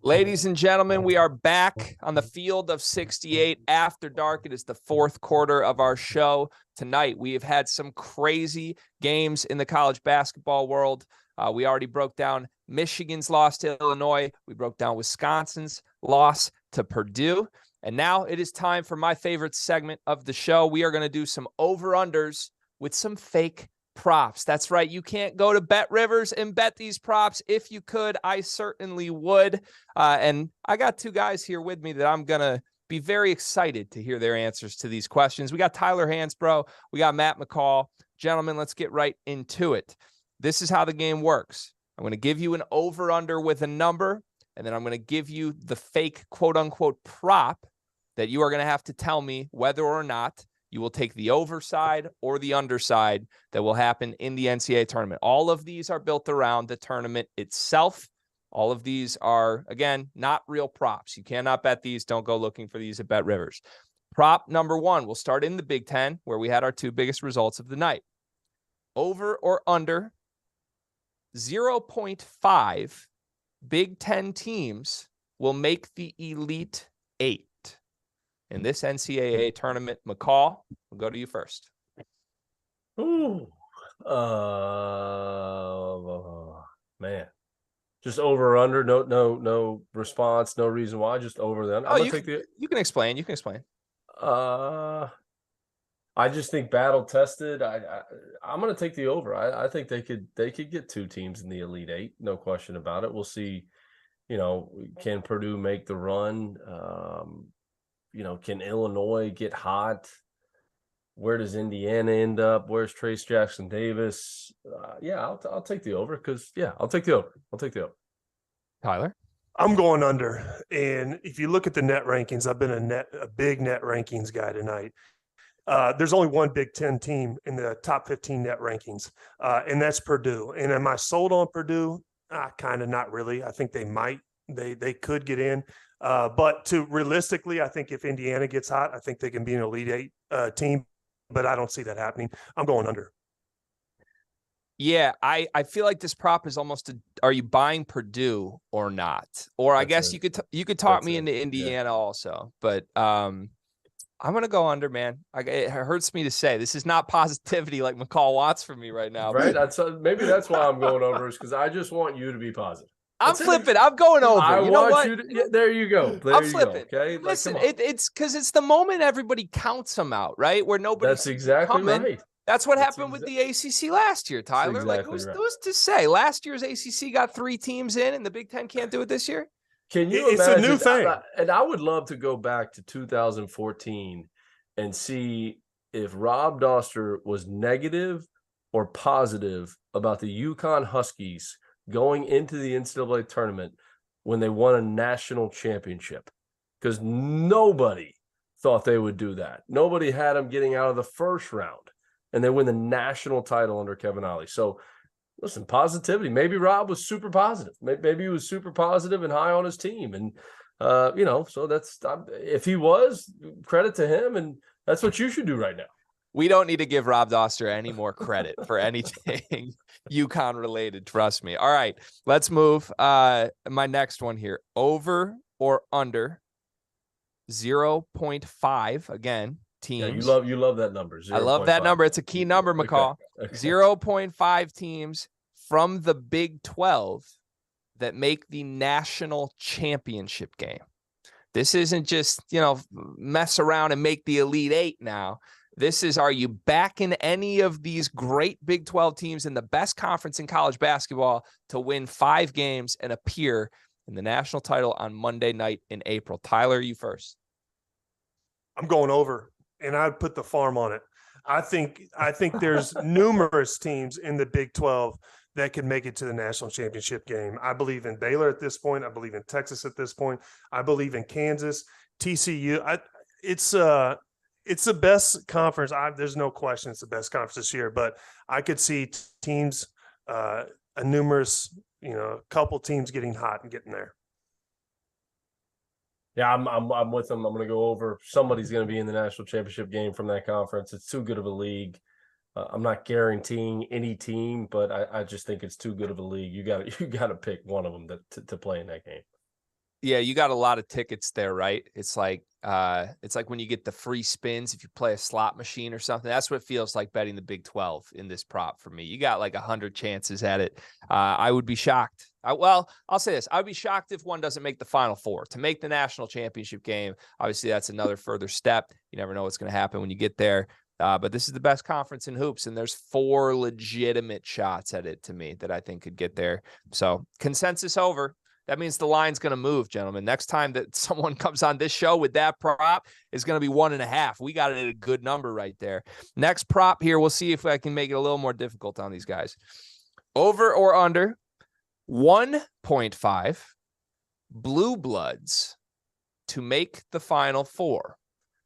Ladies and gentlemen, we are back on the Field of 68 After Dark. It is the fourth quarter of our show. Tonight, we have had some crazy games in the college basketball world. We already broke down Michigan's loss to Illinois. We broke down Wisconsin's loss to Purdue. And now it is time for my favorite segment of the show. We are going to do some over-unders with some fake props. That's right. You can't go to Bet Rivers and bet these props. If you could, I certainly would. And I got two guys here with me that I'm going to be very excited to hear their answers to these questions. We got Tyler Hansbrough. We got Matt McCall. Gentlemen, let's get right into it. This is how the game works. I'm going to give you an over-under with a number, and then I'm going to give you the fake quote-unquote prop that you are going to have to tell me whether or not you will take the overside or the underside that will happen in the NCAA tournament. All of these are built around the tournament itself. All of these are, again, not real props. You cannot bet these. Don't go looking for these at Bet Rivers. Prop number one, we'll start in the Big Ten, where we had our two biggest results of the night. Over or under 0.5 Big Ten teams will make the Elite Eight. In this NCAA tournament, McCall, we'll go to you first. Ooh. Man. Just over or under, no response, no reason why, just over them. Oh, you can explain. You can explain. I just think battle tested. I'm going to take the over. I think they could get 2 teams in the Elite Eight, no question about it. We'll see. Can Purdue make the run? Can Illinois get hot? Where does Indiana end up? Where's Trace Jackson Davis? I'll take the over because I'll take the over. Tyler? I'm going under. And if you look at the net rankings, I've been a big net rankings guy tonight. There's only one Big Ten team in the top 15 net rankings, and that's Purdue. And am I sold on Purdue? Kind of not really. I think they could get in. But realistically, I think if Indiana gets hot, I think they can be an Elite Eight team, but I don't see that happening. I'm going under. Yeah, I feel like this prop is almost are you buying Purdue or not? Or I guess you could talk me into Indiana also, but I'm gonna go under, man. It hurts me to say this is not positivity like McCall wants from me right now. Right? Maybe that's why I'm going over, is because I just want you to be positive. I'm flipping. I'm going over. You know what? There you go. I'm flipping. Okay. Listen, it's because it's the moment everybody counts them out, right? Where nobody. That's exactly right. That's what happened with the ACC last year, Tyler. Exactly like, who's to say? Last year's ACC got 3 teams in, and the Big Ten can't do it this year. Can you It's imagine? a new thing. And I would love to go back to 2014 and see if Rob Doster was negative or positive about the UConn Huskies going into the NCAA tournament when they won a national championship, because nobody thought they would do that. Nobody had them getting out of the first round, and they win the national title under Kevin Ollie. So listen, positivity. Maybe Rob was super positive. Maybe he was super positive and high on his team. And, so that's, if he was, credit to him. And that's what you should do right now. We don't need to give Rob Doster any more credit for anything UConn related. Trust me. All right, let's move. My next one here, over or under 0.5 again. Teams. Yeah, you love that number. 0. I love that number. It's a key number, McCall. Okay. 0.5 teams from the Big 12 that make the national championship game. This isn't just, mess around and make the Elite Eight now. This is, are you backing any of these great Big 12 teams in the best conference in college basketball to win 5 games and appear in the national title on Monday night in April? Tyler, you first. I'm going over, and I'd put the farm on it. I think there's numerous teams in the Big 12 that can make it to the national championship game. I believe in Baylor at this point. I believe in Texas at this point. I believe in Kansas, TCU. It's the best conference. There's no question it's the best conference this year, but I could see teams, a couple teams getting hot and getting there. Yeah, I'm with them. I'm going to go over. Somebody's going to be in the national championship game from that conference. It's too good of a league. I'm not guaranteeing any team, but I just think it's too good of a league. You got to pick one of them to play in that game. Yeah, you got a lot of tickets there, right? It's like when you get the free spins if you play a slot machine or something. That's what it feels like betting the Big 12 in this prop for me. You got like 100 chances at it. I would be shocked. I'll say this. I would be shocked if one doesn't make the Final Four. To make the national championship game, obviously that's another further step. You never know what's going to happen when you get there. But this is the best conference in hoops, and there's 4 legitimate shots at it to me that I think could get there. So consensus over. That means the line's going to move, gentlemen. Next time that someone comes on this show with that prop is going to be 1.5. We got it at a good number right there. Next prop here, we'll see if I can make it a little more difficult on these guys. Over or under 1.5 Blue Bloods to make the Final Four.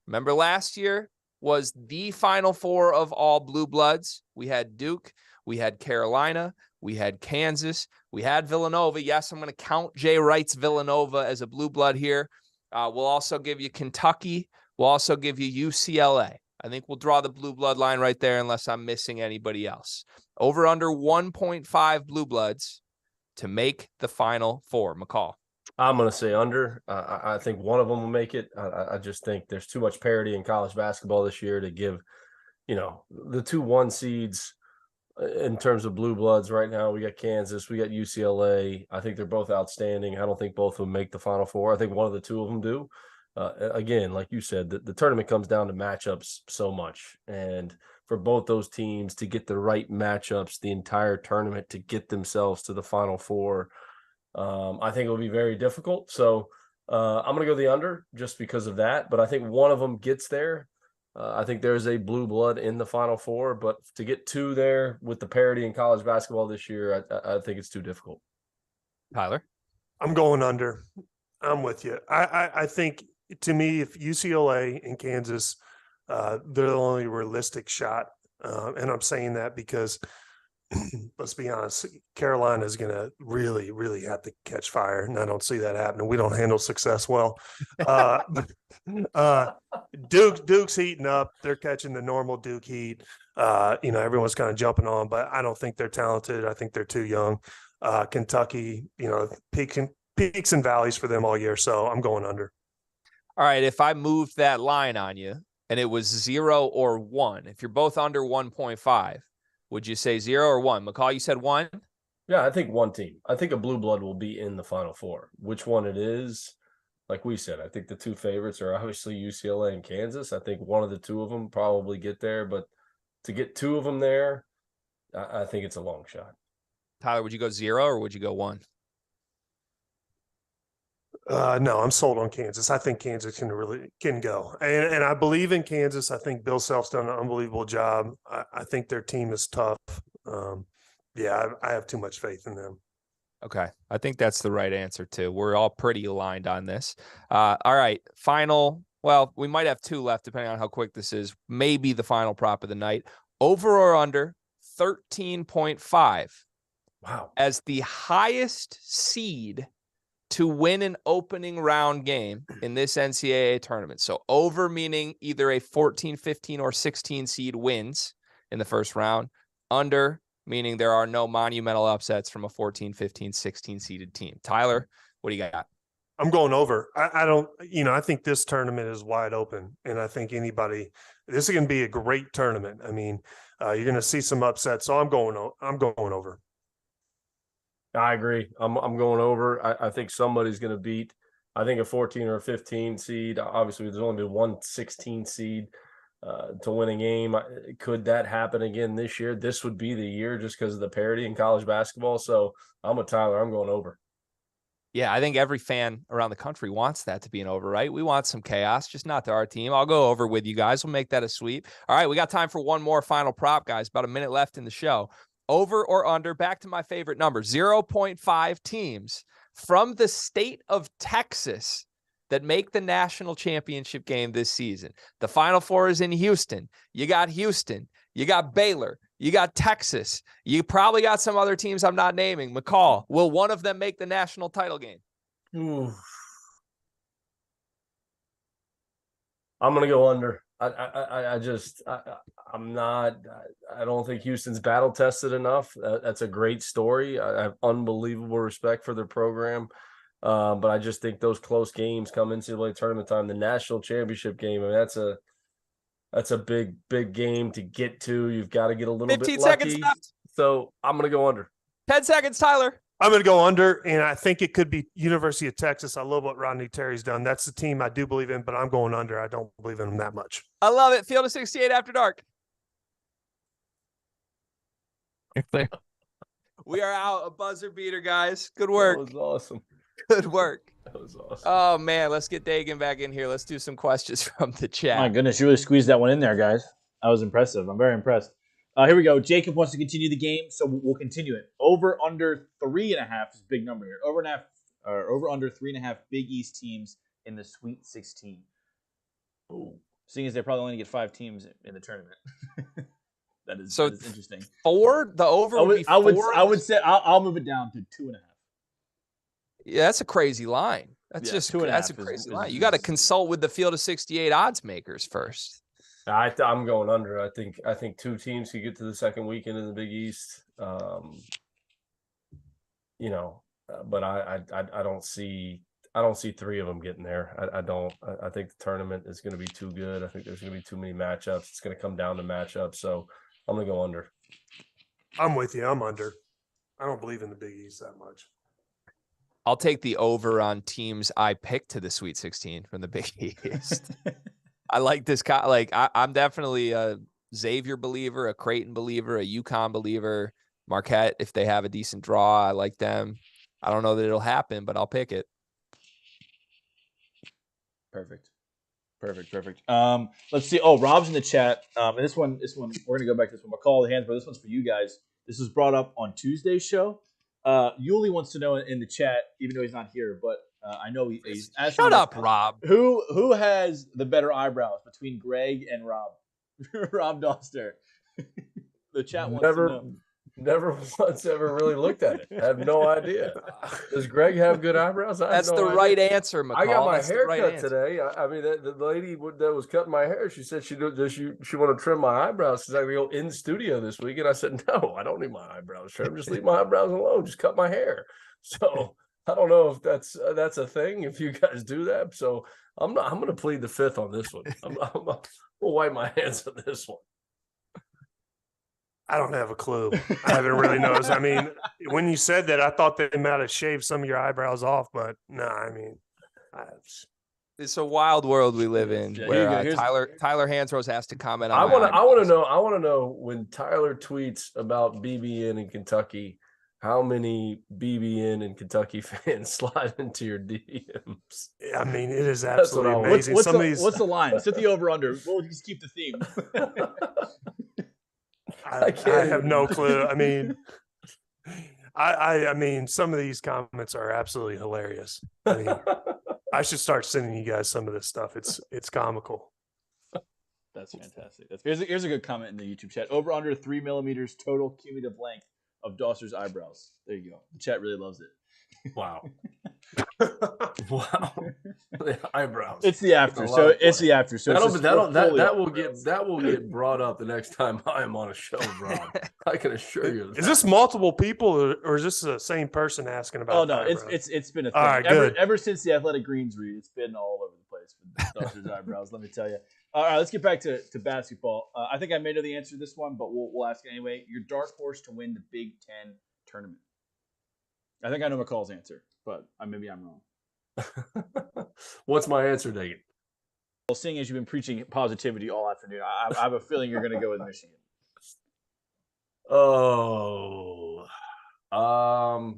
Remember last year was the Final Four of all Blue Bloods. We had Duke, we had Carolina, we had Kansas, we had Villanova. Yes, I'm going to count Jay Wright's Villanova as a blue blood here. We'll also give you Kentucky. We'll also give you UCLA. I think we'll draw the blue blood line right there unless I'm missing anybody else. Over under 1.5 blue bloods to make the Final Four. McCall. I'm going to say under. I think one of them will make it. I just think there's too much parity in college basketball this year to give the 2-1 seeds in terms of blue bloods right now, we got Kansas, we got UCLA. I think they're both outstanding. I don't think both of them make the Final Four. I think one of the two of them do. Again, like you said, the tournament comes down to matchups so much. And for both those teams to get the right matchups the entire tournament to get themselves to the Final Four, I think it will be very difficult. So I'm going to go the under just because of that. But I think one of them gets there. I think there's a blue blood in the Final Four, but to get two there with the parity in college basketball this year, I think it's too difficult. Tyler? I'm going under. I'm with you. I think, to me, if UCLA and Kansas, they're the only realistic shot. And I'm saying that because, let's be honest, Carolina is going to really, really have to catch fire. And I don't see that happening. We don't handle success well. Duke's heating up. They're catching the normal Duke heat. Everyone's kind of jumping on, but I don't think they're talented. I think they're too young. Kentucky, peaks and valleys for them all year. So I'm going under. All right. If I moved that line on you and it was 0 or 1, if you're both under 1.5, would you say 0 or 1? McCall, you said 1? Yeah, I think one team. I think a blue blood will be in the Final Four. Which one it is, like we said, I think the two favorites are obviously UCLA and Kansas. I think one of the two of them probably get there, but to get two of them there, I think it's a long shot. Tyler, would you go 0 or would you go 1? No, I'm sold on Kansas. I think Kansas can go. And I believe in Kansas. I think Bill Self's done an unbelievable job. I think their team is tough. I have too much faith in them. Okay. I think that's the right answer too. We're all pretty aligned on this. All right. Final. Well, we might have 2 left depending on how quick this is. Maybe the final prop of the night. Over or under 13.5. Wow. As the highest seed to win an opening round game in this NCAA tournament. So over meaning either a 14, 15, or 16 seed wins in the first round. Under meaning there are no monumental upsets from a 14, 15, 16 seeded team. Tyler, what do you got? I'm going over. I think this tournament is wide open. And I think this is going to be a great tournament. I mean, you're going to see some upsets. So I'm going over. I agree. I'm going over. I think somebody's going to beat, I think, a 14 or a 15 seed. Obviously, there's only been one 16 seed to win a game. Could that happen again this year? This would be the year just because of the parity in college basketball. So I'm with Tyler. I'm going over. Yeah, I think every fan around the country wants that to be an over, right? We want some chaos, just not to our team. I'll go over with you guys. We'll make that a sweep. All right, we got time for one more final prop, guys. About a minute left in the show. Over or under, back to my favorite number, 0.5 teams from the state of Texas that make the national championship game this season. The Final Four is in Houston. You got Baylor, you got Texas. You probably got some other teams I'm not naming. McCall, will one of them make the national title game? I'm going to go under. I don't think Houston's battle tested enough. That's a great story. I have unbelievable respect for their program. But I just think those close games come NCAA tournament time, the national championship game. I mean, that's a big game to get to. You've got to get a little 15 bit lucky. seconds left. So I'm going to go under. 10 seconds, Tyler. I'm going to go under, and I think it could be University of Texas. I love what Rodney Terry's done. That's the team I do believe in, but I'm going under. I don't believe in them that much. I love it. Field of 68 after dark. We are out. A buzzer beater, guys. Good work. That was awesome. Good work. That was awesome. Oh, man. Let's get Dagan back in here. Let's do some questions from the chat. My goodness, you really squeezed that one in there, guys. That was impressive. I'm very impressed. Here we go. Jacob wants to continue the game, so we'll continue it. Over under 3.5 is a big number here. Over under 3.5 Big East teams in the Sweet 16. Ooh. Seeing as they probably only get 5 teams in the tournament. that is interesting. 4? The over would be 4? I would say I'll move it down to 2.5. Yeah, that's a crazy line. That's 2.5 that's a crazy line. You got to consult with the Field of 68 odds makers first. I'm going under. I think 2 teams could get to the second weekend in the Big East. But I don't see I don't see 3 of them getting there. I don't. I think the tournament is going to be too good. I think there's going to be too many matchups. It's going to come down to matchups. So I'm going to go under. I'm with you. I'm under. I don't believe in the Big East that much. I'll take the over on teams I picked to the Sweet 16 from the Big East. I like this. I'm definitely a Xavier believer, a Creighton believer, a UConn believer. Marquette, if they have a decent draw, I like them. I don't know that it'll happen, but I'll pick it. Perfect. Let's see. Oh, Rob's in the chat. And this one, we're gonna go back to this one. McCall, the Hansbrough. This one's for you guys. This was brought up on Tuesday's show. Yuli wants to know in the chat, even though he's not here, but I know he's asking. Shut up, Rob. Who has the better eyebrows between Greg and Rob? Rob Doster. The chat wants to know. Never once ever really looked at it. I have no idea. Does Greg have good eyebrows? That's the right answer, McCall. I got my hair right cut answer. today. I mean, the lady that was cutting my hair, she said she want to trim my eyebrows because I go in studio this week, and I said no, I don't need my eyebrows trimmed. Just leave my eyebrows alone. Just cut my hair. So I don't know if that's a thing. If you guys do that, so I'm going to plead the fifth on this one. We'll wipe my hands on this one. I don't have a clue. I haven't really noticed. I mean, when you said that, I thought they might have shaved some of your eyebrows off, but no, I mean, it's a wild world we live in where Tyler Hansbrough has to comment on. I want to know when Tyler tweets about BBN in Kentucky, how many BBN and Kentucky fans slide into your DMs? I mean, it is absolutely amazing. What's the line? Set the over under. We'll just keep the theme. I have no clue. I mean, I mean, some of these comments are absolutely hilarious. I mean, I should start sending you guys some of this stuff. It's comical. That's fantastic. Here's a good comment in the YouTube chat. Over under 3 millimeters total cumulative length of Doster's eyebrows. There you go. The chat really loves it. Wow. Wow. The eyebrows. It's the after. So it's the after. So that will get brought up the next time I am on a show, Rob. I can assure you. Is this multiple people or is this the same person asking about? Oh no, it's been a thing. All right, good. Ever since the Athletic Greens read, it's been all over the place with Doster's eyebrows. Let me tell you. All right, let's get back to basketball. I think I may know the answer to this one, but we'll ask it anyway. Your dark horse to win the Big Ten tournament. I think I know McCall's answer, but maybe I'm wrong. What's my answer, Dagan? Well, seeing as you've been preaching positivity all afternoon, I have a feeling you're going to go with Michigan. Oh,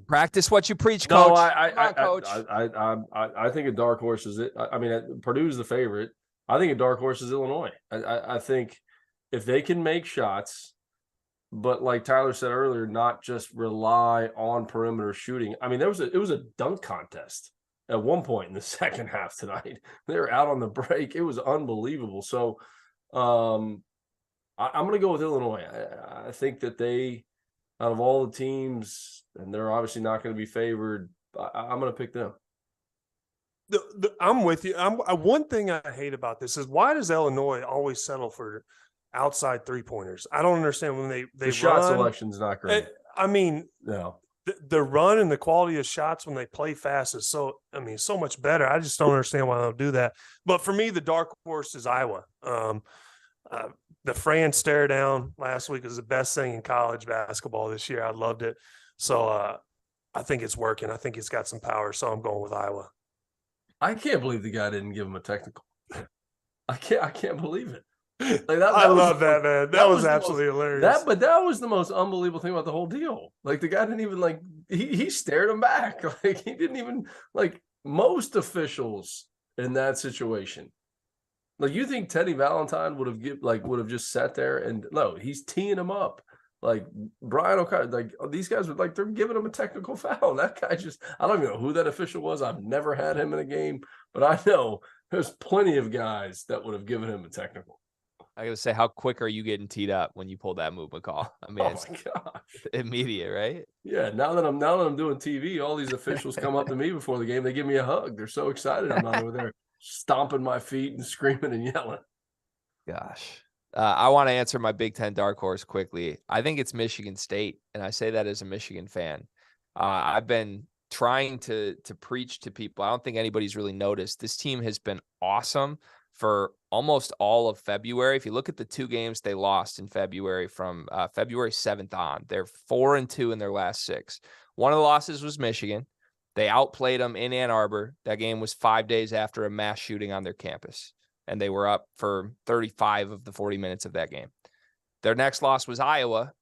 practice what you preach, Coach. No, I think a dark horse is it. I mean, Purdue's the favorite. I think a dark horse is Illinois. I think if they can make shots, but like Tyler said earlier, not just rely on perimeter shooting. I mean, it was a dunk contest at one point in the second half tonight. They were out on the break. It was unbelievable. So I'm going to go with Illinois. I think that they, out of all the teams, and they're obviously not going to be favored, I'm going to pick them. I'm with you. One thing I hate about this is why does Illinois always settle for outside 3-pointers? I don't understand when they the shot selection's not great. I mean, no, the run and the quality of shots when they play fast is so much better. I just don't understand why they don't do that. But for me, the dark horse is Iowa. The Fran stare down last week was the best thing in college basketball this year. I loved it. So I think it's working. I think it's got some power. So I'm going with Iowa. I can't believe the guy didn't give him a technical. I can't believe it. Like I love that, man. That was absolutely hilarious. But that was the most unbelievable thing about the whole deal. Like the guy didn't even he stared him back. Like he didn't even most officials in that situation. Like you think Teddy Valentine would have just sat there and no, he's teeing him up. Like Brian O'Connor, these guys were they're giving him a technical foul. And that guy I don't even know who that official was. I've never had him in a game, but I know there's plenty of guys that would have given him a technical. I gotta say, how quick are you getting teed up when you pull that move, McCall? I mean, it's immediate, right? Yeah. Now that I'm doing TV, all these officials come up to me before the game. They give me a hug. They're so excited. I'm not over there stomping my feet and screaming and yelling. Gosh, I want to answer my Big Ten dark horse quickly. I think it's Michigan State, and I say that as a Michigan fan. I've been trying to preach to people. I don't think anybody's really noticed. This team has been awesome for almost all of February. If you look at the 2 games they lost in February from February 7th on, they're 4-2 in their last 6. One of the losses was Michigan. They outplayed them in Ann Arbor. That game was 5 days after a mass shooting on their campus, and they were up for 35 of the 40 minutes of that game. Their next loss was Iowa.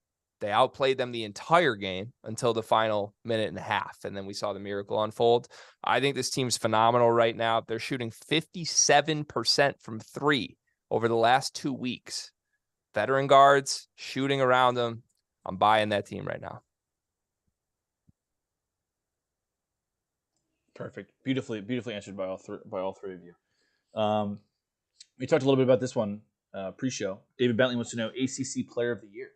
They outplayed them the entire game until the final minute and a half, and then we saw the miracle unfold. I think this team's phenomenal right now. They're shooting 57% from 3 over the last 2 weeks. Veteran guards shooting around them. I'm buying that team right now. Perfect. Beautifully answered by all three of you. We talked a little bit about this one pre-show. David Bentley wants to know ACC Player of the Year.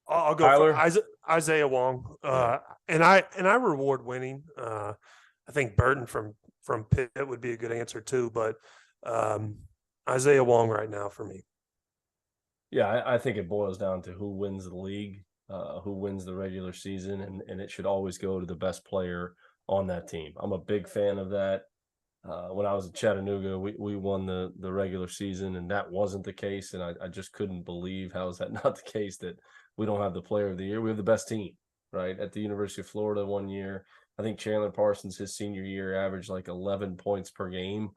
I'll go for Isaiah Wong. And I reward winning. I think Burton from Pitt would be a good answer too, but Isaiah Wong right now for me. Yeah, I think it boils down to who wins the league, who wins the regular season, and it should always go to the best player on that team. I'm a big fan of that. When I was at Chattanooga, we won the regular season, and that wasn't the case, and I just couldn't believe how is that not the case that we don't have the player of the year. We have the best team, right? At the University of Florida one year, I think Chandler Parsons, his senior year, averaged like 11 points per game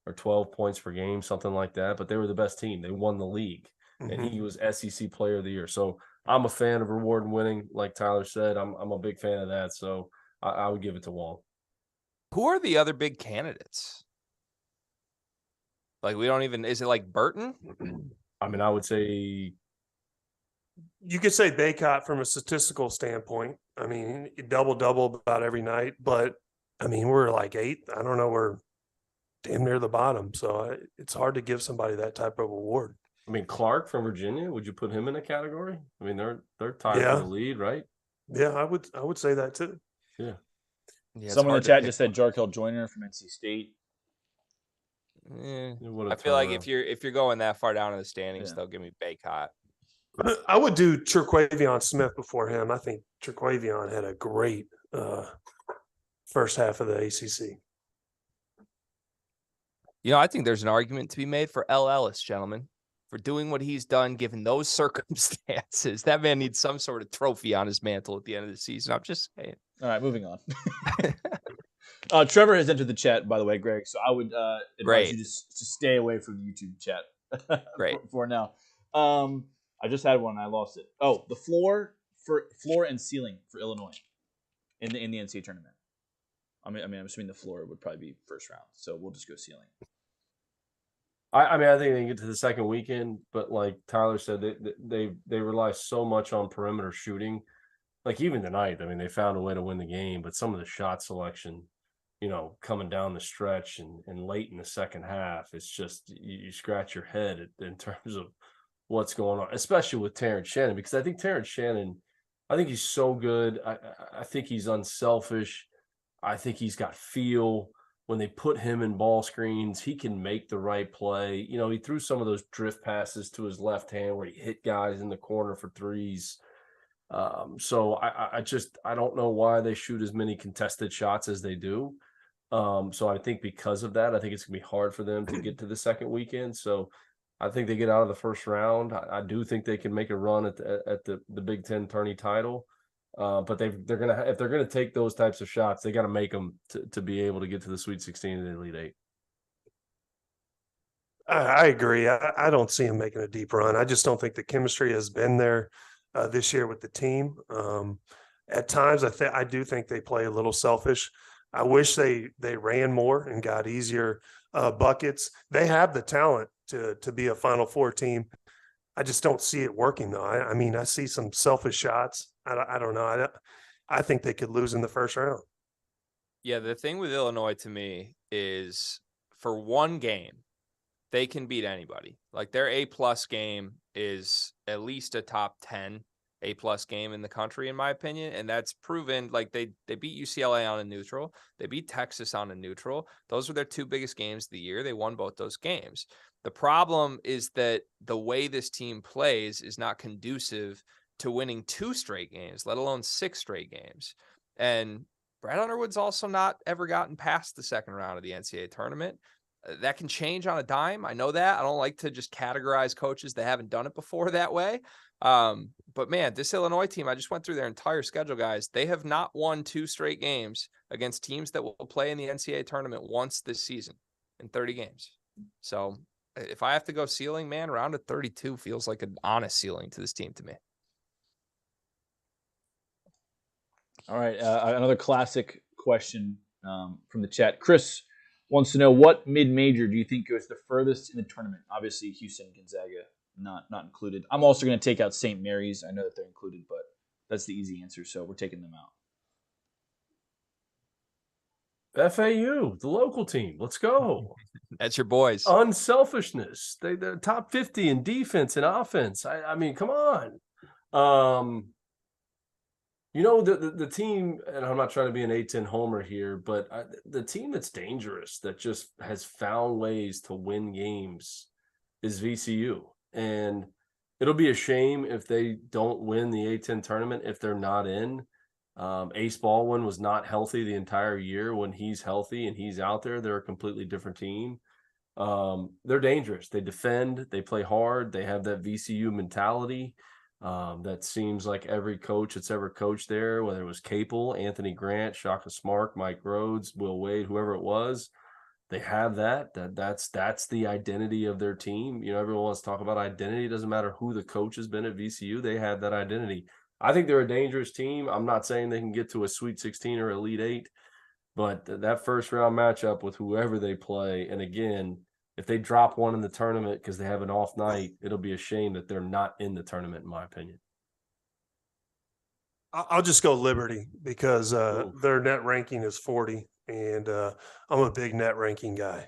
or 12 points per game, something like that, but they were the best team. They won the league. And he was SEC Player of the Year. So I'm a fan of reward and winning, like Tyler said. I'm a big fan of that. So I would give it to Wong. Who are the other big candidates? Like, we don't even, is it like Burton? I mean, I would say you could say Baycott from a statistical standpoint. I mean, double about every night, but I mean, we're like 8th. I don't know. We're damn near the bottom. So it's hard to give somebody that type of award. I mean, Clark from Virginia, would you put him in a category? I mean, they're tied for the lead, right? Yeah, I would say that too. Yeah. Someone in the chat just said Jarkel Joyner from NC State. I feel like if you're going that far down in the standings, they'll give me Baycott. I would do Terquavion Smith before him. I think Terquavion had a great first half of the ACC. You know, I think there's an argument to be made for L. Ellis, gentlemen, for doing what he's done, given those circumstances. That man needs some sort of trophy on his mantle at the end of the season. I'm just saying. All right, moving on. Trevor has entered the chat, by the way, Greg. So I would advise you to stay away from the YouTube chat. Great. for now. I just had one. I lost it. Oh, the floor and ceiling for Illinois in the NCAA tournament. I mean, I'm assuming the floor would probably be first round. So we'll just go ceiling. I mean, I think they can get to the second weekend, but like Tyler said, they rely so much on perimeter shooting. Like even tonight, I mean, they found a way to win the game, but some of the shot selection, you know, coming down the stretch and late in the second half, it's just you scratch your head in terms of what's going on, especially with Terrence Shannon, because I think Terrence Shannon, I think he's so good. I think he's unselfish. I think he's got feel. When they put him in ball screens, he can make the right play. You know, he threw some of those drift passes to his left hand where he hit guys in the corner for threes. So I don't know why they shoot as many contested shots as they do. So I think because of that, I think it's gonna be hard for them to get to the second weekend. So I think they get out of the first round. I do think they can make a run at the Big Ten tourney title. But if they're gonna take those types of shots, they got to make them to be able to get to the Sweet 16 and the Elite Eight. I agree. I don't see him making a deep run. I just don't think the chemistry has been there this year with the team. At times, I do think they play a little selfish. I wish they ran more and got easier buckets. They have the talent to be a Final Four team. I just don't see it working though. I mean, I see some selfish shots. I don't know. I think they could lose in the first round. Yeah, the thing with Illinois to me is for one game, they can beat anybody. Like their A+ game is at least a top 10 A+ game in the country, in my opinion. And that's proven. Like they beat UCLA on a neutral. They beat Texas on a neutral. Those were their 2 biggest games of the year. They won both those games. The problem is that the way this team plays is not conducive to winning 2 straight games, let alone 6 straight games. And Brad Underwood's also not ever gotten past the second round of the NCAA tournament. That can change on a dime. I know that. I don't like to just categorize coaches that haven't done it before that way. But man, this Illinois team, I just went through their entire schedule, guys. They have not won 2 straight games against teams that will play in the NCAA tournament once this season in 30 games. So if I have to go ceiling, man, round of 32 feels like an honest ceiling to this team to me. All right, another classic question from the chat. Chris wants to know, what mid-major do you think goes the furthest in the tournament? Obviously, Houston, Gonzaga, not included. I'm also going to take out St. Mary's. I know that they're included, but that's the easy answer, so we're taking them out. FAU, the local team. Let's go. That's your boys. Unselfishness. They're top 50 in defense and offense. I mean, come on. You know, the team, and I'm not trying to be an A-10 homer here, but the team that's dangerous, that just has found ways to win games, is VCU. And it'll be a shame if they don't win the A-10 tournament if they're not in. Ace Baldwin was not healthy the entire year. When he's healthy and he's out there, they're a completely different team. They're dangerous. They defend. They play hard. They have that VCU mentality. That seems like every coach that's ever coached there, whether it was Capel, Anthony Grant, Shaka Smart, Mike Rhodes, Will Wade, whoever it was, they have that's the identity of their team. You know, everyone wants to talk about identity. It doesn't matter who the coach has been at VCU. They have that identity. I think they're a dangerous team. I'm not saying they can get to a Sweet 16 or Elite 8, but that first round matchup with whoever they play, and again, if they drop one in the tournament because they have an off night, it'll be a shame that they're not in the tournament, in my opinion. I'll just go Liberty because their net ranking is 40, and I'm a big net ranking guy.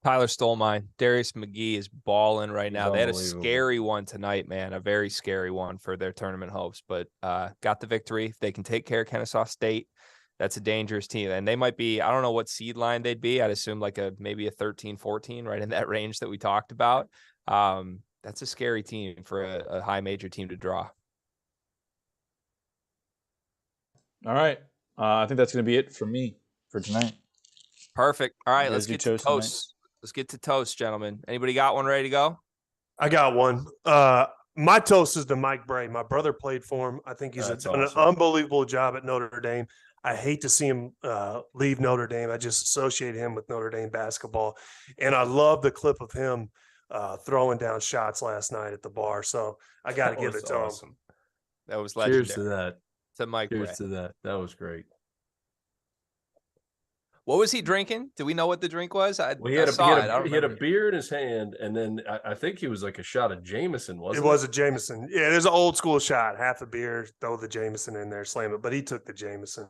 Tyler stole mine. Darius McGee is balling right now. They had a Unbelievable. scary one tonight, man. A very scary one for their tournament hopes, but got the victory. If they can take care of Kennesaw State, that's a dangerous team. And they might be, I don't know what seed line they'd be. I'd assume like maybe a 13, 14, right in that range that we talked about. That's a scary team for a high major team to draw. All right. I think that's going to be it for me for tonight. Perfect. All right, You let's guys do get to toast toast. Let's get to toast, gentlemen. Anybody got one ready to go? I got one. My toast is to Mike Bray. My brother played for him. I think he's done an unbelievable job at Notre Dame. I hate to see him leave Notre Dame. I just associate him with Notre Dame basketball. And I love the clip of him throwing down shots last night at the bar. So I got to give it to him. That was legendary. Cheers to that. To Mike Bray. Cheers to that. That was great. What was he drinking? Do we know what the drink was? He had a beer in his hand, and then I think he was like a shot of Jameson, wasn't it? It was a Jameson. Yeah, there's an old school shot. Half a beer, throw the Jameson in there, slam it. But he took the Jameson.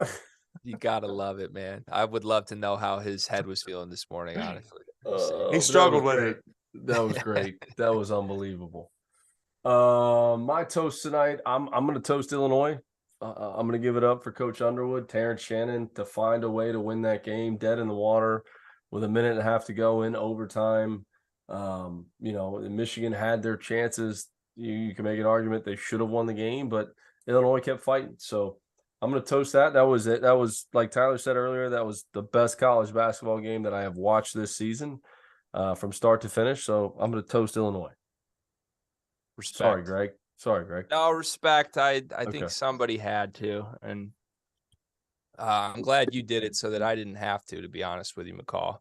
You gotta love it, man. I would love to know how his head was feeling this morning, honestly. He struggled with it. That was great. That was unbelievable. My toast tonight, I'm going to toast Illinois. I'm going to give it up for Coach Underwood, Terrence Shannon, to find a way to win that game dead in the water with a minute and a half to go in overtime. You know, Michigan had their chances. You can make an argument they should have won the game, but Illinois kept fighting. So I'm going to toast that. That was it. That was, like Tyler said earlier, that was the best college basketball game that I have watched this season from start to finish. So I'm going to toast Illinois. Respect. Sorry, Greg. No, respect. I think somebody had to, and I'm glad you did it so that I didn't have to be honest with you, McCall.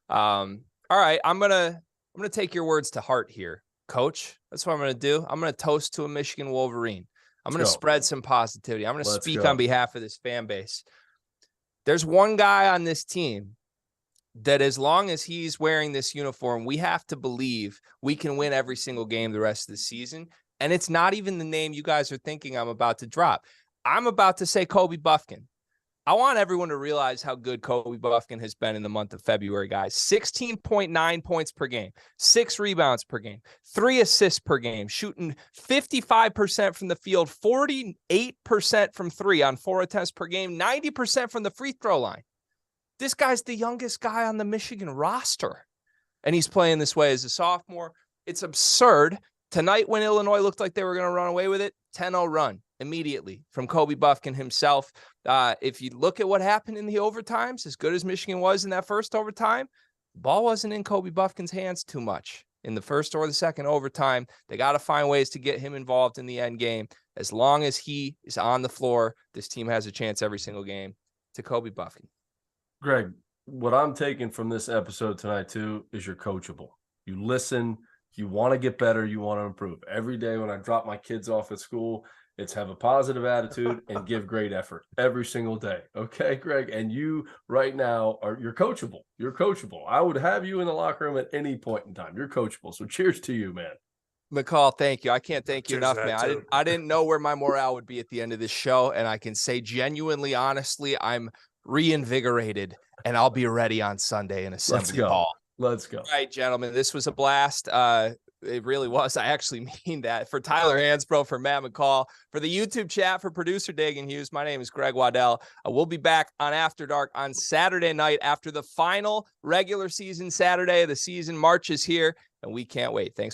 All right, I'm gonna take your words to heart here, Coach. That's what I'm gonna do. I'm gonna toast to a Michigan Wolverine. I'm gonna spread some positivity. I'm gonna speak on behalf of this fan base. There's one guy on this team that, as long as he's wearing this uniform, we have to believe we can win every single game the rest of the season. And it's not even the name you guys are thinking I'm about to drop. I'm about to say Kobe Buffkin. I want everyone to realize how good Kobe Buffkin has been in the month of February, guys. 16.9 points per game, 6 rebounds per game, 3 assists per game, shooting 55% from the field, 48% from 3 on 4 attempts per game, 90% from the free throw line. This guy's the youngest guy on the Michigan roster, and he's playing this way as a sophomore. It's absurd. Tonight, when Illinois looked like they were going to run away with it, 10-0 run immediately from Kobe Buffkin himself. If you look at what happened in the overtimes, as good as Michigan was in that first overtime, the ball wasn't in Kobe Buffkin's hands too much in the first or the second overtime. They got to find ways to get him involved in the end game. As long as he is on the floor, this team has a chance every single game. To Kobe Buffkin. Greg, what I'm taking from this episode tonight too is you're coachable. You listen, you want to get better, you want to improve. Every day when I drop my kids off at school, it's have a positive attitude and give great effort every single day. Okay, Greg? And you right now you're coachable. You're coachable. I would have you in the locker room at any point in time. You're coachable. So cheers to you, man. McCall, thank you. I can't thank you Cheers enough, to that, man. too. I didn't know where my morale would be at the end of this show. And I can say genuinely, honestly, I'm reinvigorated and I'll be ready on Sunday in Assembly Hall. Let's go. All right, gentlemen, this was a blast. It really was. I actually mean that. For Tyler Hansbrough, for Matt McCall, for the YouTube chat, for producer Dagan Hughes, my name is Greg Waddell. We'll be back on After Dark on Saturday night after the final regular season Saturday of the season. March is here, and we can't wait. Thanks.